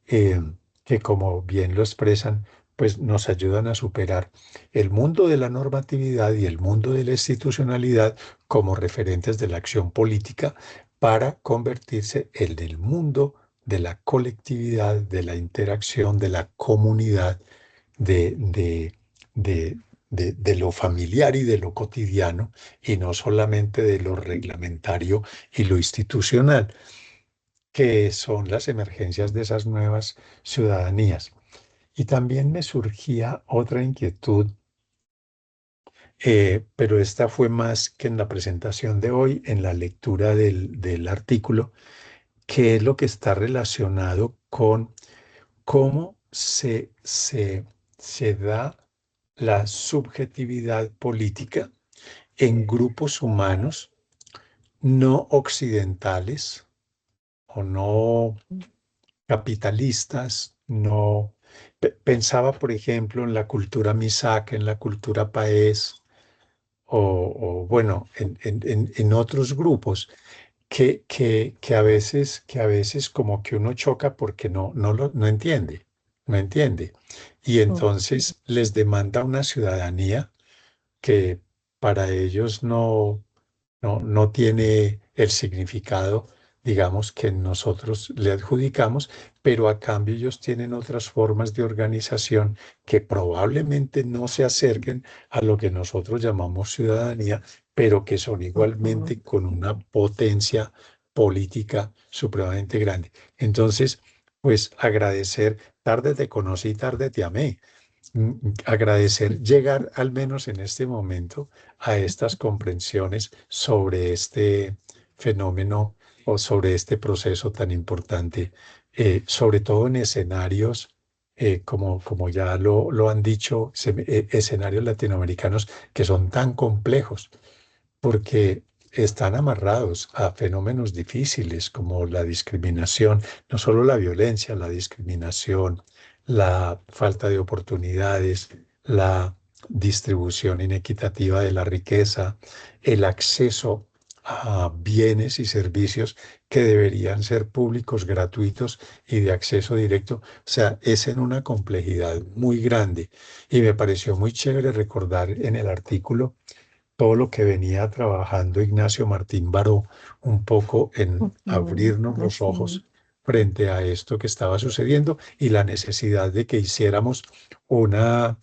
que como bien lo expresan, pues nos ayudan a superar el mundo de la normatividad y el mundo de la institucionalidad como referentes de la acción política para convertirse en el mundo de la colectividad, de la interacción, de la comunidad, de, de, de lo familiar y de lo cotidiano, y no solamente de lo reglamentario y lo institucional, que son las emergencias de esas nuevas ciudadanías. Y también me surgía otra inquietud, pero esta fue más que en la presentación de hoy, en la lectura del artículo, que es lo que está relacionado con cómo se da la subjetividad política en grupos humanos no occidentales o no capitalistas, no. Pensaba, por ejemplo, en la cultura Misak, en la cultura Paez, o bueno, en otros grupos que a veces como que uno choca porque no entiende, no entiende. Y entonces les demanda una ciudadanía que para ellos no tiene el significado, digamos, que nosotros le adjudicamos, pero a cambio ellos tienen otras formas de organización que probablemente no se acerquen a lo que nosotros llamamos ciudadanía, pero que son igualmente con una potencia política supremamente grande. Entonces, pues agradecer, tarde te conocí, tarde te amé. Agradecer llegar al menos en este momento a estas comprensiones sobre este fenómeno o sobre este proceso tan importante, sobre todo en escenarios, como ya lo han dicho, escenarios latinoamericanos que son tan complejos, porque están amarrados a fenómenos difíciles como la discriminación, no solo la violencia, la discriminación, la falta de oportunidades, la distribución inequitativa de la riqueza, el acceso a bienes y servicios que deberían ser públicos, gratuitos y de acceso directo. O sea, es en una complejidad muy grande. Y me pareció muy chévere recordar en el artículo todo lo que venía trabajando Ignacio Martín Baró, un poco en abrirnos los ojos frente a esto que estaba sucediendo y la necesidad de que hiciéramos una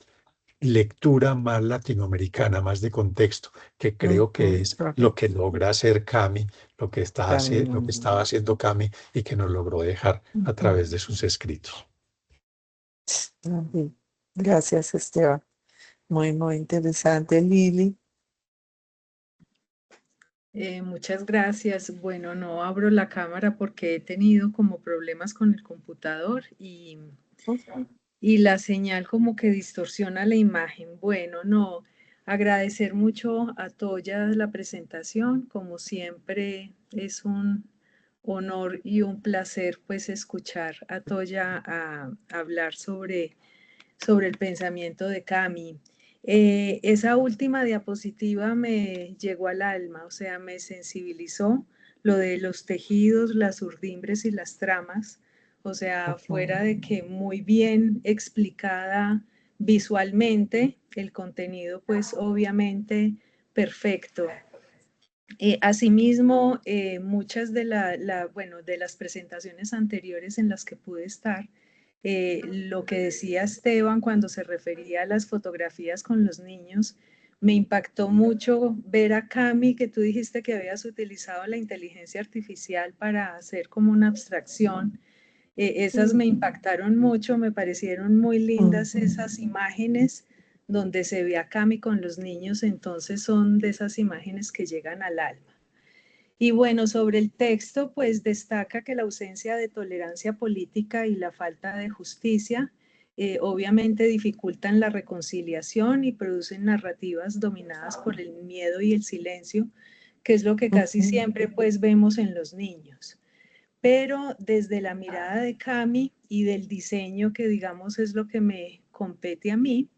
lectura más latinoamericana, más de contexto, que creo que es lo que logra hacer Cami, lo que estaba haciendo Cami y que nos logró dejar a través de sus escritos. Gracias, Esteban. Muy, muy interesante, Lili. Muchas gracias. Bueno, no abro la cámara porque he tenido como problemas con el computador y la señal como que distorsiona la imagen. Bueno, no, agradecer mucho a Toya la presentación. Como siempre, es un honor y un placer pues escuchar a Toya hablar sobre el pensamiento de Cami. Esa última diapositiva me llegó al alma, o sea, me sensibilizó lo de los tejidos, las urdimbres y las tramas, o sea, fuera de que muy bien explicada visualmente, el contenido pues obviamente perfecto. Asimismo, muchas de las presentaciones anteriores en las que pude estar, lo que decía Esteban cuando se refería a las fotografías con los niños, me impactó mucho ver a Cami, que tú dijiste que habías utilizado la inteligencia artificial para hacer como una abstracción. Esas me impactaron mucho, me parecieron muy lindas esas imágenes donde se ve a Cami con los niños, entonces son de esas imágenes que llegan al alma. Y bueno, sobre el texto, pues destaca que la ausencia de tolerancia política y la falta de justicia obviamente dificultan la reconciliación y producen narrativas dominadas por el miedo y el silencio, que es lo que casi siempre pues vemos en los niños. Pero desde la mirada de Cami y del diseño, que digamos es lo que me compete a mí,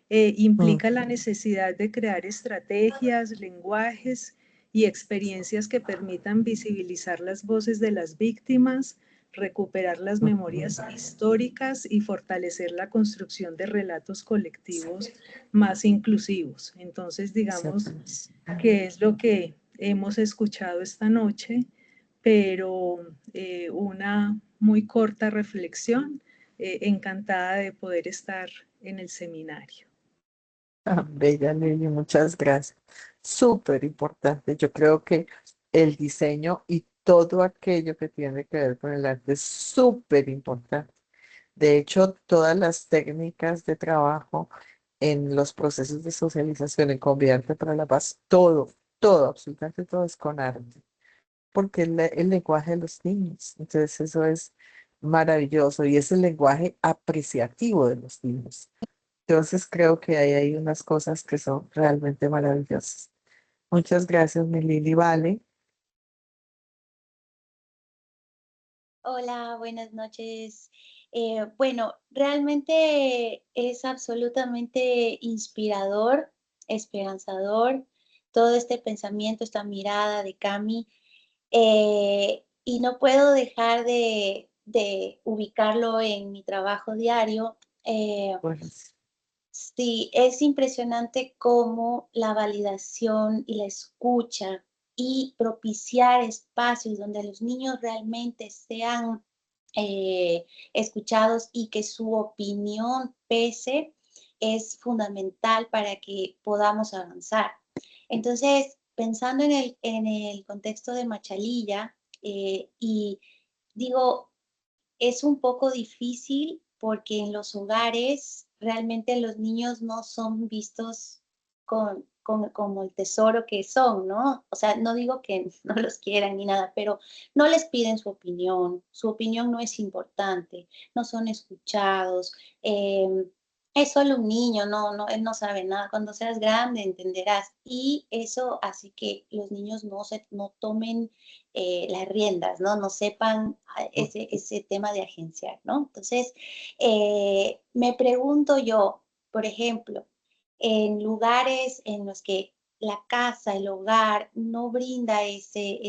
implica la necesidad de crear estrategias, lenguajes y experiencias que permitan visibilizar las voces de las víctimas, recuperar las memorias históricas y fortalecer la construcción de relatos colectivos más inclusivos. Entonces, digamos que es lo que hemos escuchado esta noche, pero una muy corta reflexión. Encantada de poder estar en el seminario. Bella Lili, muchas gracias. Súper importante. Yo creo que el diseño y todo aquello que tiene que ver con el arte es súper importante. De hecho, todas las técnicas de trabajo en los procesos de socialización en Conviarte para la Paz, todo, absolutamente todo es con arte, porque es el lenguaje de los niños. Entonces, eso es maravilloso y es el lenguaje apreciativo de los niños. Entonces, creo que ahí hay unas cosas que son realmente maravillosas. Muchas gracias, mi Lili. Vale. Hola, buenas noches. Bueno, realmente es absolutamente inspirador, esperanzador, todo este pensamiento, esta mirada de Cami, y no puedo dejar de ubicarlo en mi trabajo diario. Pues, Sí, es impresionante cómo la validación y la escucha y propiciar espacios donde los niños realmente sean escuchados y que su opinión pese es fundamental para que podamos avanzar. Entonces, pensando en el contexto de Machalilla, y digo, es un poco difícil porque en los hogares realmente los niños no son vistos como el tesoro que son, ¿no? O sea, no digo que no los quieran ni nada, pero no les piden su opinión no es importante, no son escuchados. Es solo un niño, él no sabe nada. Cuando seas grande entenderás. Y eso hace que los niños no tomen las riendas, ¿no? No sepan ese tema de agenciar, ¿no? Entonces, me pregunto yo, por ejemplo, en lugares en los que la casa, el hogar, no brinda ese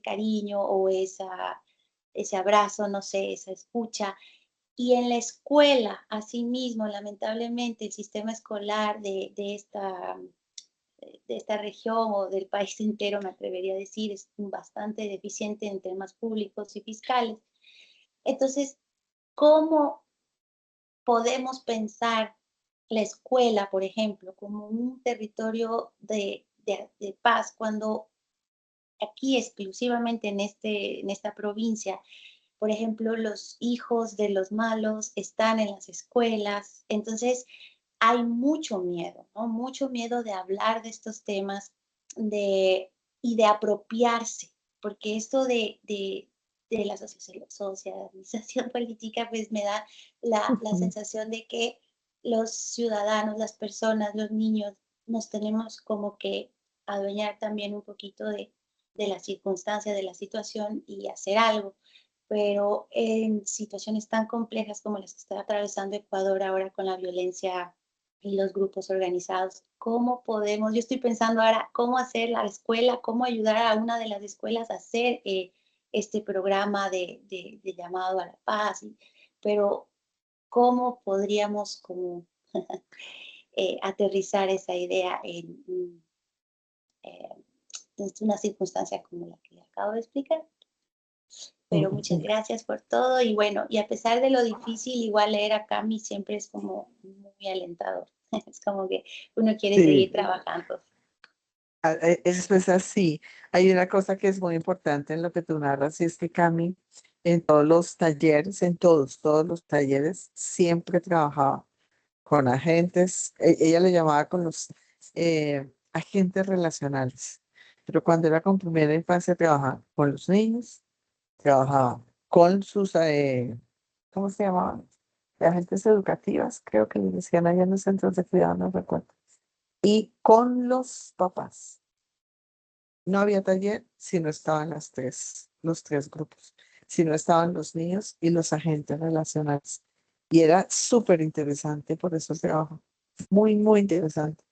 cariño o ese abrazo, no sé, esa escucha. Y en la escuela, asimismo, lamentablemente, el sistema escolar de esta región o del país entero, me atrevería a decir, es bastante deficiente en temas públicos y fiscales. Entonces, ¿cómo podemos pensar la escuela, por ejemplo, como un territorio de paz cuando aquí exclusivamente en esta provincia, por ejemplo, los hijos de los malos están en las escuelas? Entonces, hay mucho miedo, ¿no? Mucho miedo de hablar de estos temas y de apropiarse, porque esto de la socialización política, pues me da la sensación de que los ciudadanos, las personas, los niños, nos tenemos como que adueñar también un poquito de la circunstancia, de la situación y hacer algo. Pero en situaciones tan complejas como las que está atravesando Ecuador ahora con la violencia y los grupos organizados, ¿cómo podemos? Yo estoy pensando ahora cómo hacer la escuela, cómo ayudar a una de las escuelas a hacer este programa de llamado a la paz, pero ¿cómo podríamos como aterrizar esa idea eh, en una circunstancia como la que le acabo de explicar? Pero muchas gracias por todo y bueno, y a pesar de lo difícil, igual leer a Cami siempre es como muy alentador. Es como que uno quiere seguir sí, trabajando. eso es así. Hay una cosa que es muy importante en lo que tú narras y es que Cami en todos los talleres, en todos los talleres, siempre trabajaba con agentes, ella le llamaba con los agentes relacionales, pero cuando era con primera infancia trabajaba con los niños, trabajaba con sus, ¿cómo se llamaban? Agentes educativas, creo que les decían allá en los centros de cuidado, no recuerdo, y con los papás. No había taller si no estaban los tres grupos, si no estaban los niños y los agentes relacionales. Y era súper interesante por eso el trabajo, muy, muy interesante,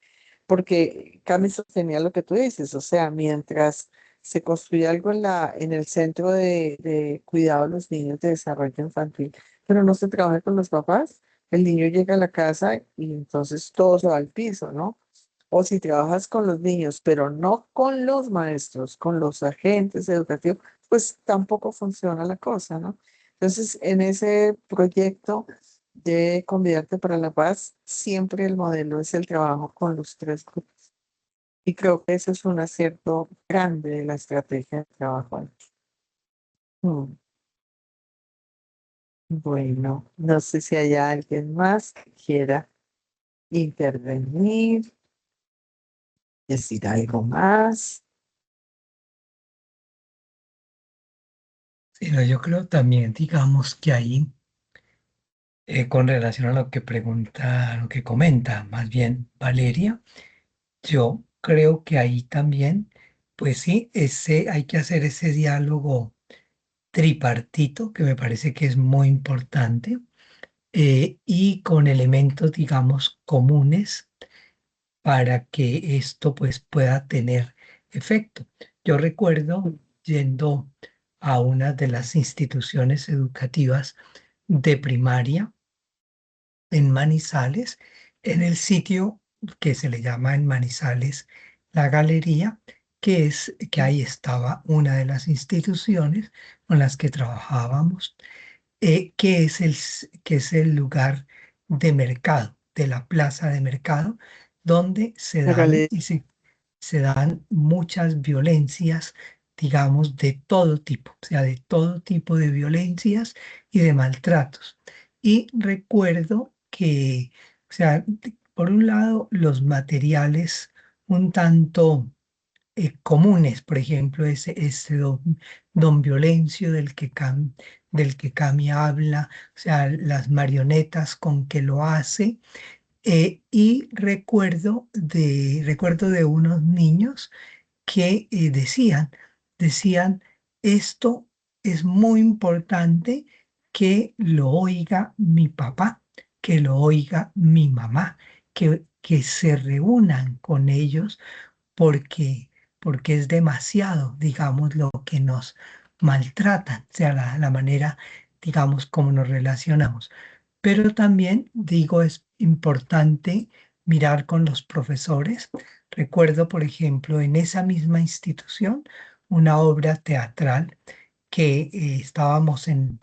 porque Cami sostenía lo que tú dices, o sea, mientras se construye algo en el centro de cuidado de los niños de desarrollo infantil, pero no se trabaja con los papás. El niño llega a la casa y entonces todo se va al piso, ¿no? O si trabajas con los niños, pero no con los maestros, con los agentes educativos, pues tampoco funciona la cosa, ¿no? Entonces, en ese proyecto de Convidarte para la Paz, siempre el modelo es el trabajo con los tres grupos. Y creo que eso es un acierto grande de la estrategia de trabajo aquí. Mm, Bueno, no sé si hay alguien más que quiera intervenir, decir algo más. Pero yo creo también, digamos que ahí, con relación a lo que pregunta, lo que comenta más bien Valeria, yo creo que ahí también, pues sí, hay que hacer ese diálogo tripartito, que me parece que es muy importante, y con elementos, digamos, comunes para que esto pues pueda tener efecto. Yo recuerdo yendo a una de las instituciones educativas de primaria en Manizales, en el sitio que se le llama en Manizales la Galería, que ahí estaba una de las instituciones con las que trabajábamos, que es el lugar de mercado, de la plaza de mercado, donde se dan Hágale. se dan muchas violencias, digamos, de todo tipo, o sea, de todo tipo de violencias y de maltratos. Y recuerdo que, o sea, por un lado, los materiales un tanto comunes, por ejemplo, ese don Violencio del que Cami habla, o sea, las marionetas con que lo hace. Y recuerdo de unos niños que decían, esto es muy importante que lo oiga mi papá, que lo oiga mi mamá, que se reúnan con ellos porque, porque es demasiado, digamos, lo que nos maltratan, o sea, la manera, digamos, como nos relacionamos. Pero también, digo, es importante mirar con los profesores. Recuerdo, por ejemplo, en esa misma institución, una obra teatral que estábamos en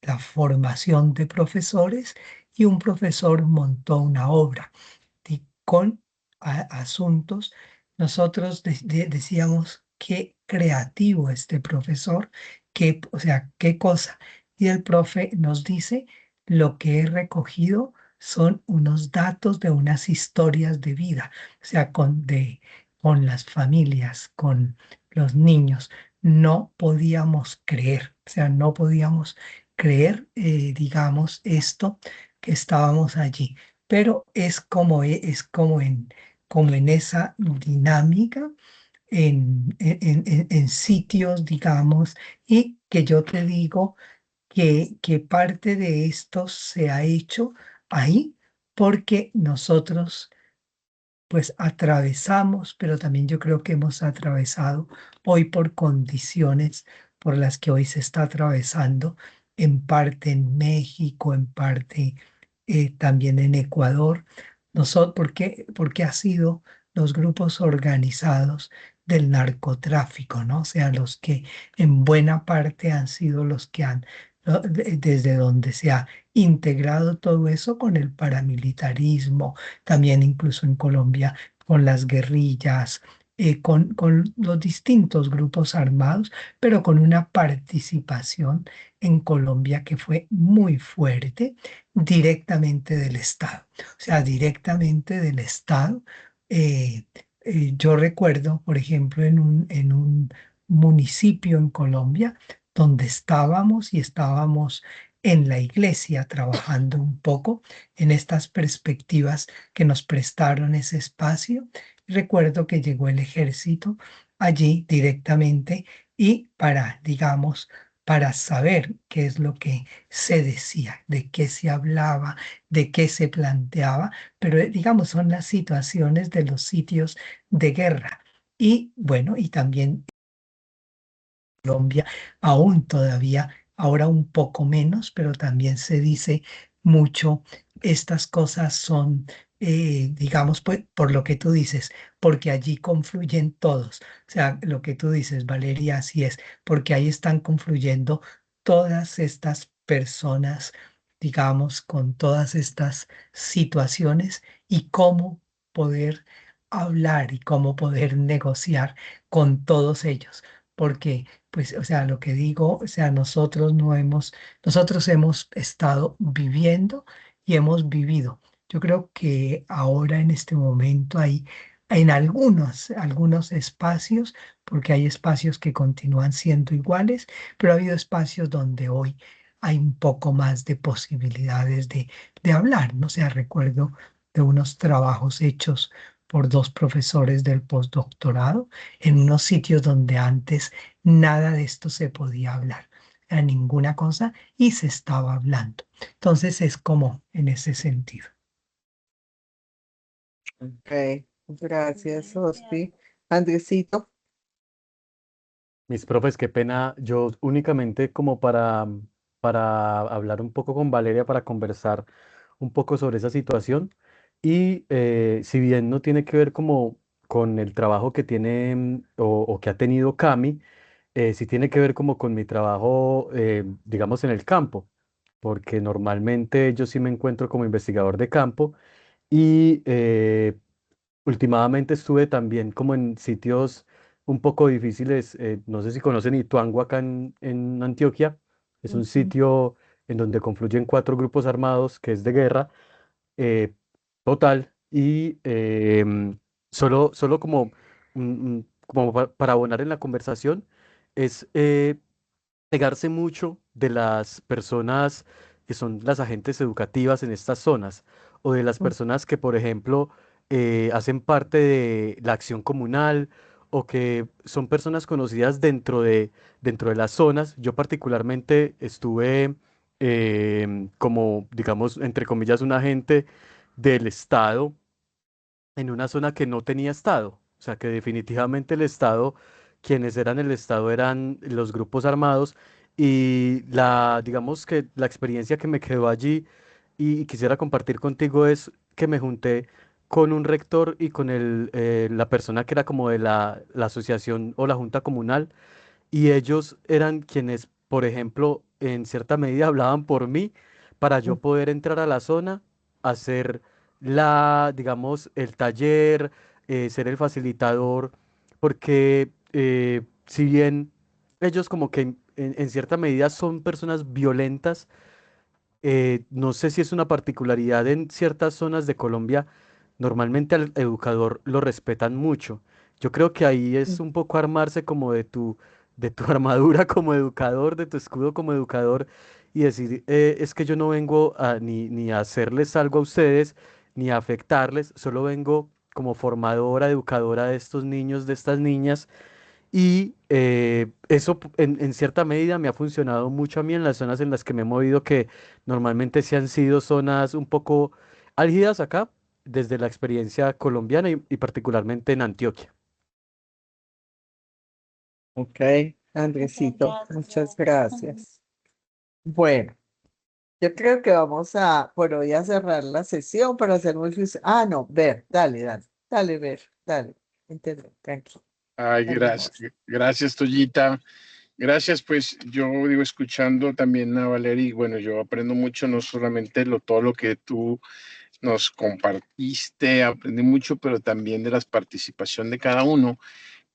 la formación de profesores y un profesor montó una obra con asuntos. Nosotros decíamos qué creativo este profesor, o sea, qué cosa. Y el profe nos dice, lo que he recogido son unos datos de unas historias de vida, o sea, con las familias, con los niños. No podíamos creer, o sea, no podíamos creer, digamos, esto que estábamos allí, pero como en esa dinámica, en sitios, digamos, y que yo te digo que parte de esto se ha hecho ahí porque nosotros pues atravesamos, pero también yo creo que hemos atravesado hoy por condiciones por las que hoy se está atravesando, en parte en México, en parte también en Ecuador. Nosotros, porque ha sido los grupos organizados del narcotráfico, ¿no? O sea, los que en buena parte han sido los que desde donde se ha integrado todo eso con el paramilitarismo, también incluso en Colombia con las guerrillas, con los distintos grupos armados, pero con una participación en Colombia que fue muy fuerte directamente del Estado. O sea, directamente del Estado. eh, yo recuerdo, por ejemplo, en un municipio en Colombia donde estábamos en la iglesia trabajando un poco en estas perspectivas que nos prestaron ese espacio. Recuerdo que llegó el ejército allí directamente y digamos, para saber qué es lo que se decía, de qué se hablaba, de qué se planteaba, pero digamos, son las situaciones de los sitios de guerra. Y bueno, y también Colombia, aún todavía, ahora un poco menos, pero también se dice mucho, estas cosas son, digamos, pues, por lo que tú dices, porque allí confluyen todos. O sea, lo que tú dices, Valeria, así es, porque ahí están confluyendo todas estas personas, digamos, con todas estas situaciones y cómo poder hablar y cómo poder negociar con todos ellos. Porque pues, o sea, lo que digo, o sea, nosotros hemos estado viviendo y hemos vivido. Yo creo que ahora en este momento hay en algunos espacios, porque hay espacios que continúan siendo iguales, pero ha habido espacios donde hoy hay un poco más de posibilidades de hablar. No sé, recuerdo de unos trabajos hechos por dos profesores del postdoctorado en unos sitios donde antes nada de esto se podía hablar, a ninguna cosa, y se estaba hablando. Entonces es como en ese sentido. Ok, gracias, Ospi. Andresito. Mis profes, qué pena. Yo únicamente como para hablar un poco con Valeria, para conversar un poco sobre esa situación. Y si bien no tiene que ver como con el trabajo que tiene o que ha tenido Cami, sí tiene que ver como con mi trabajo, digamos, en el campo, porque normalmente yo sí me encuentro como investigador de campo y últimamente estuve también como en sitios un poco difíciles. No sé si conocen Ituango acá en Antioquia. Es un Ujú. sitio en donde confluyen 4 grupos armados que es de guerra eh, total. Y solo como, como para abonar en la conversación, es pegarse mucho de las personas que son las agentes educativas en estas zonas o de las personas que, por ejemplo, hacen parte de la acción comunal o que son personas conocidas dentro de las zonas. Yo particularmente estuve como, digamos, entre comillas, un agente del Estado en una zona que no tenía Estado. O sea, que definitivamente el Estado, quienes eran el Estado eran los grupos armados y digamos que la experiencia que me quedó allí y quisiera compartir contigo es que me junté con un rector y con la persona que era como de la asociación o la junta comunal y ellos eran quienes, por ejemplo, en cierta medida hablaban por mí para yo poder entrar a la zona, hacer digamos, el taller, ser el facilitador, porque si bien ellos como que en cierta medida son personas violentas, no sé si es una particularidad en ciertas zonas de Colombia, normalmente al educador lo respetan mucho. Yo creo que ahí es un poco armarse como de tu armadura como educador, de tu escudo como educador y decir, es que yo no vengo ni a hacerles algo a ustedes, ni a afectarles, solo vengo como formadora, educadora de estos niños, de estas niñas y eso en cierta medida me ha funcionado mucho a mí en las zonas en las que me he movido, que normalmente sí han sido zonas un poco álgidas acá, desde la experiencia colombiana y particularmente en Antioquia. Ok, Andresito, muchas gracias. Bueno, yo creo que vamos a por hoy a cerrar la sesión para hacer muy Ah, no, Ver, dale, Ver, dale, entiendo, tranquilo, Ay, terminamos. gracias, Toyita. Gracias, pues yo digo, escuchando también a Valeria, y bueno, yo aprendo mucho, no solamente todo lo que tú nos compartiste, aprendí mucho, pero también de la participación de cada uno.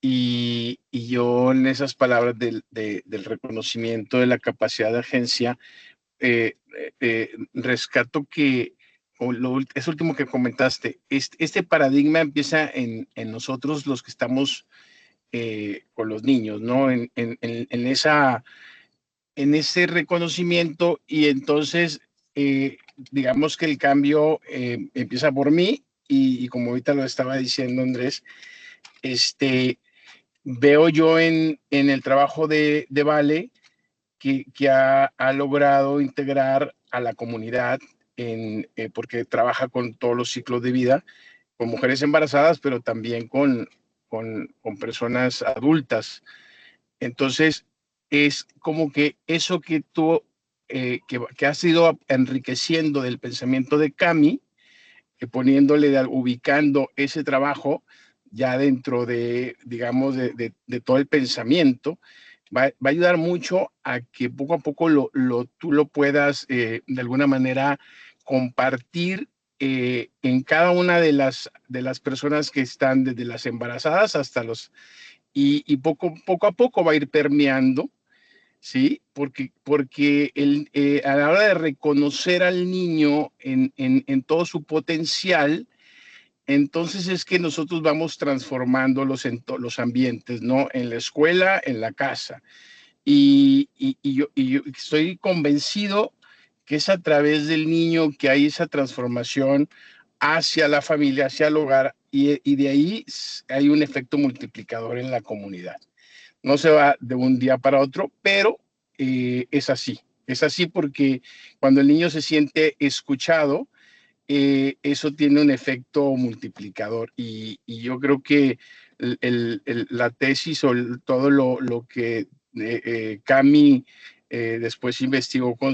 Y yo en esas palabras del reconocimiento de la capacidad de agencia, rescato que, es último que comentaste, este paradigma empieza en nosotros los que estamos con los niños, ¿no? En ese reconocimiento y entonces, digamos que el cambio empieza por mí y como ahorita lo estaba diciendo Andrés, veo yo en el trabajo de Vale que ha logrado integrar a la comunidad porque trabaja con todos los ciclos de vida, con mujeres embarazadas, pero también con personas adultas. Entonces, es como que eso que tú, que has ido enriqueciendo del pensamiento de Cami, ubicando ese trabajo ya dentro de, digamos, de todo el pensamiento, va a ayudar mucho a que poco a poco tú lo puedas de alguna manera compartir en cada una de las personas que están desde las embarazadas hasta y poco a poco va a ir permeando, ¿sí? Porque a la hora de reconocer al niño en todo su potencial, entonces es que nosotros vamos transformando los ambientes, ¿no? En la escuela, en la casa. Yo estoy convencido que es a través del niño que hay esa transformación hacia la familia, hacia el hogar, y de ahí hay un efecto multiplicador en la comunidad. No se va de un día para otro, pero es así. Es así porque cuando el niño se siente escuchado, eso tiene un efecto multiplicador. Yo creo que la tesis o todo lo que Cami después investigó con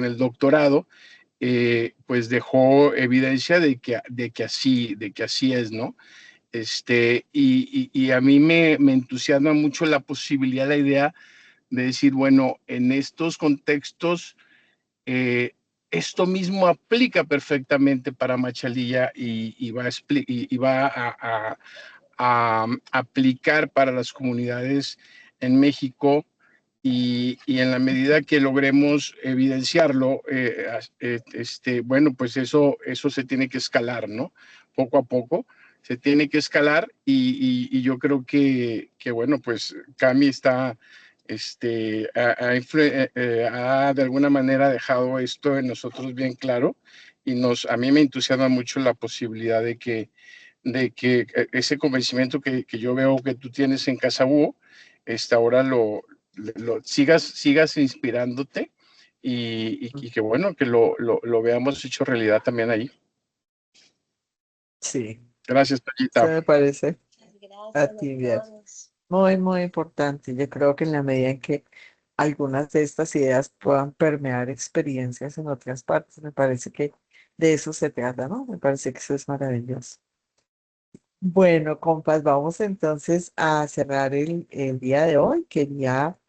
el doctorado, pues dejó evidencia de que así es, ¿no? Y a mí me entusiasma mucho la posibilidad, la idea de decir, bueno, en estos contextos, esto mismo aplica perfectamente para Machalilla y va a aplicar para las comunidades en México. En la medida que logremos evidenciarlo, bueno, pues eso se tiene que escalar, ¿no? Poco a poco se tiene que escalar y yo creo que, bueno, pues Cami está, ha de alguna manera dejado esto en nosotros bien claro y a mí me entusiasma mucho la posibilidad de que ese convencimiento que yo veo que tú tienes en Casa Búho, ahora sigas inspirándote y que bueno, que lo veamos hecho realidad también ahí. Sí, Gracias, eso Tallita. me parece Muchas a gracias ti a bien. todos. Muy, muy importante. Yo creo que en la medida en que algunas de estas ideas puedan permear experiencias en otras partes, me parece que de eso se trata, ¿no? Me parece que eso es maravilloso. Bueno, compas, vamos entonces a cerrar el día de hoy. Quería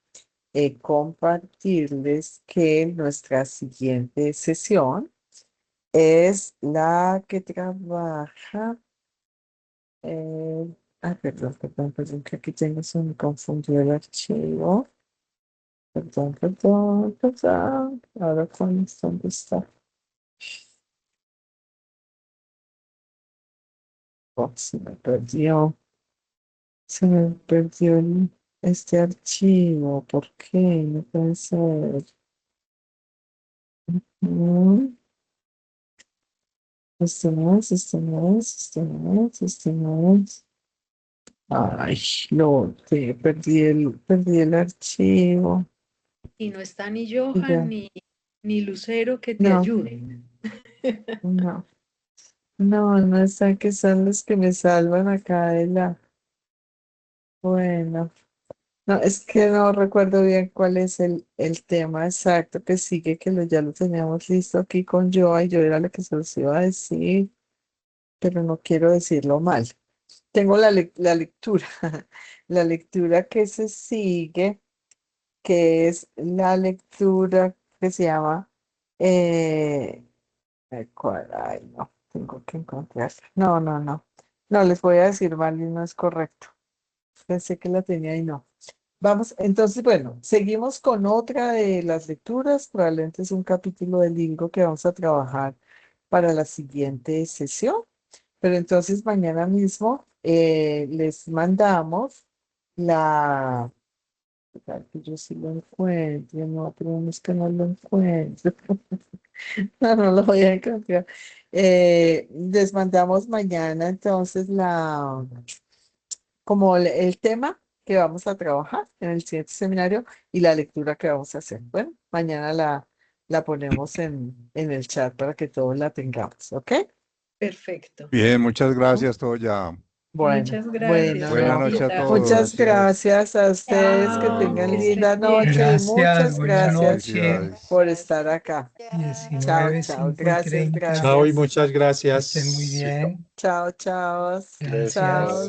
compartirles que nuestra siguiente sesión es la que trabaja. Perdón, que aquí tengo, se me confundió el archivo. Perdón. Ahora, ¿dónde está? Oh, se me perdió. Este archivo. ¿Por qué? No puede ser. Mm, este no es. Ay, perdí el archivo. Y no está ni Ya, Johan ni Lucero que te no, ayuden. no están, que son los que me salvan acá de la. Bueno, no, es que no recuerdo bien cuál es el tema exacto que sigue, ya lo teníamos listo aquí con Joa y yo era la que se los iba a decir, pero no quiero decirlo mal. Tengo la lectura, la lectura que se sigue, que es la lectura que se llama, ay, no, tengo que encontrar. No, les voy a decir mal y no es correcto. Pensé que la tenía y no. Vamos, entonces, bueno, seguimos con otra de las lecturas, probablemente es un capítulo del libro que vamos a trabajar para la siguiente sesión, pero entonces mañana mismo les mandamos la, para que yo sí lo encuentre, no, pero no es que no lo encuentro, no lo voy a encontrar. Les mandamos mañana entonces como el tema que vamos a trabajar en el siguiente seminario y la lectura que vamos a hacer. Bueno, mañana la ponemos en el chat para que todos la tengamos, ¿ok? Perfecto. Bien, muchas gracias, Toya. Bueno, Muchas bueno, gracias. Buenas no. noches a Blanquita. todos. Muchas gracias a ustedes, que Chao, tengan que linda estén bien. noche y Gracias, muchas buena gracias noche. Felicidades. por estar acá. Chao, 19, chao. 5 y Gracias, 30. Chao y gracias. muchas Que estén muy gracias. bien. Chao, chao. Gracias. Chao.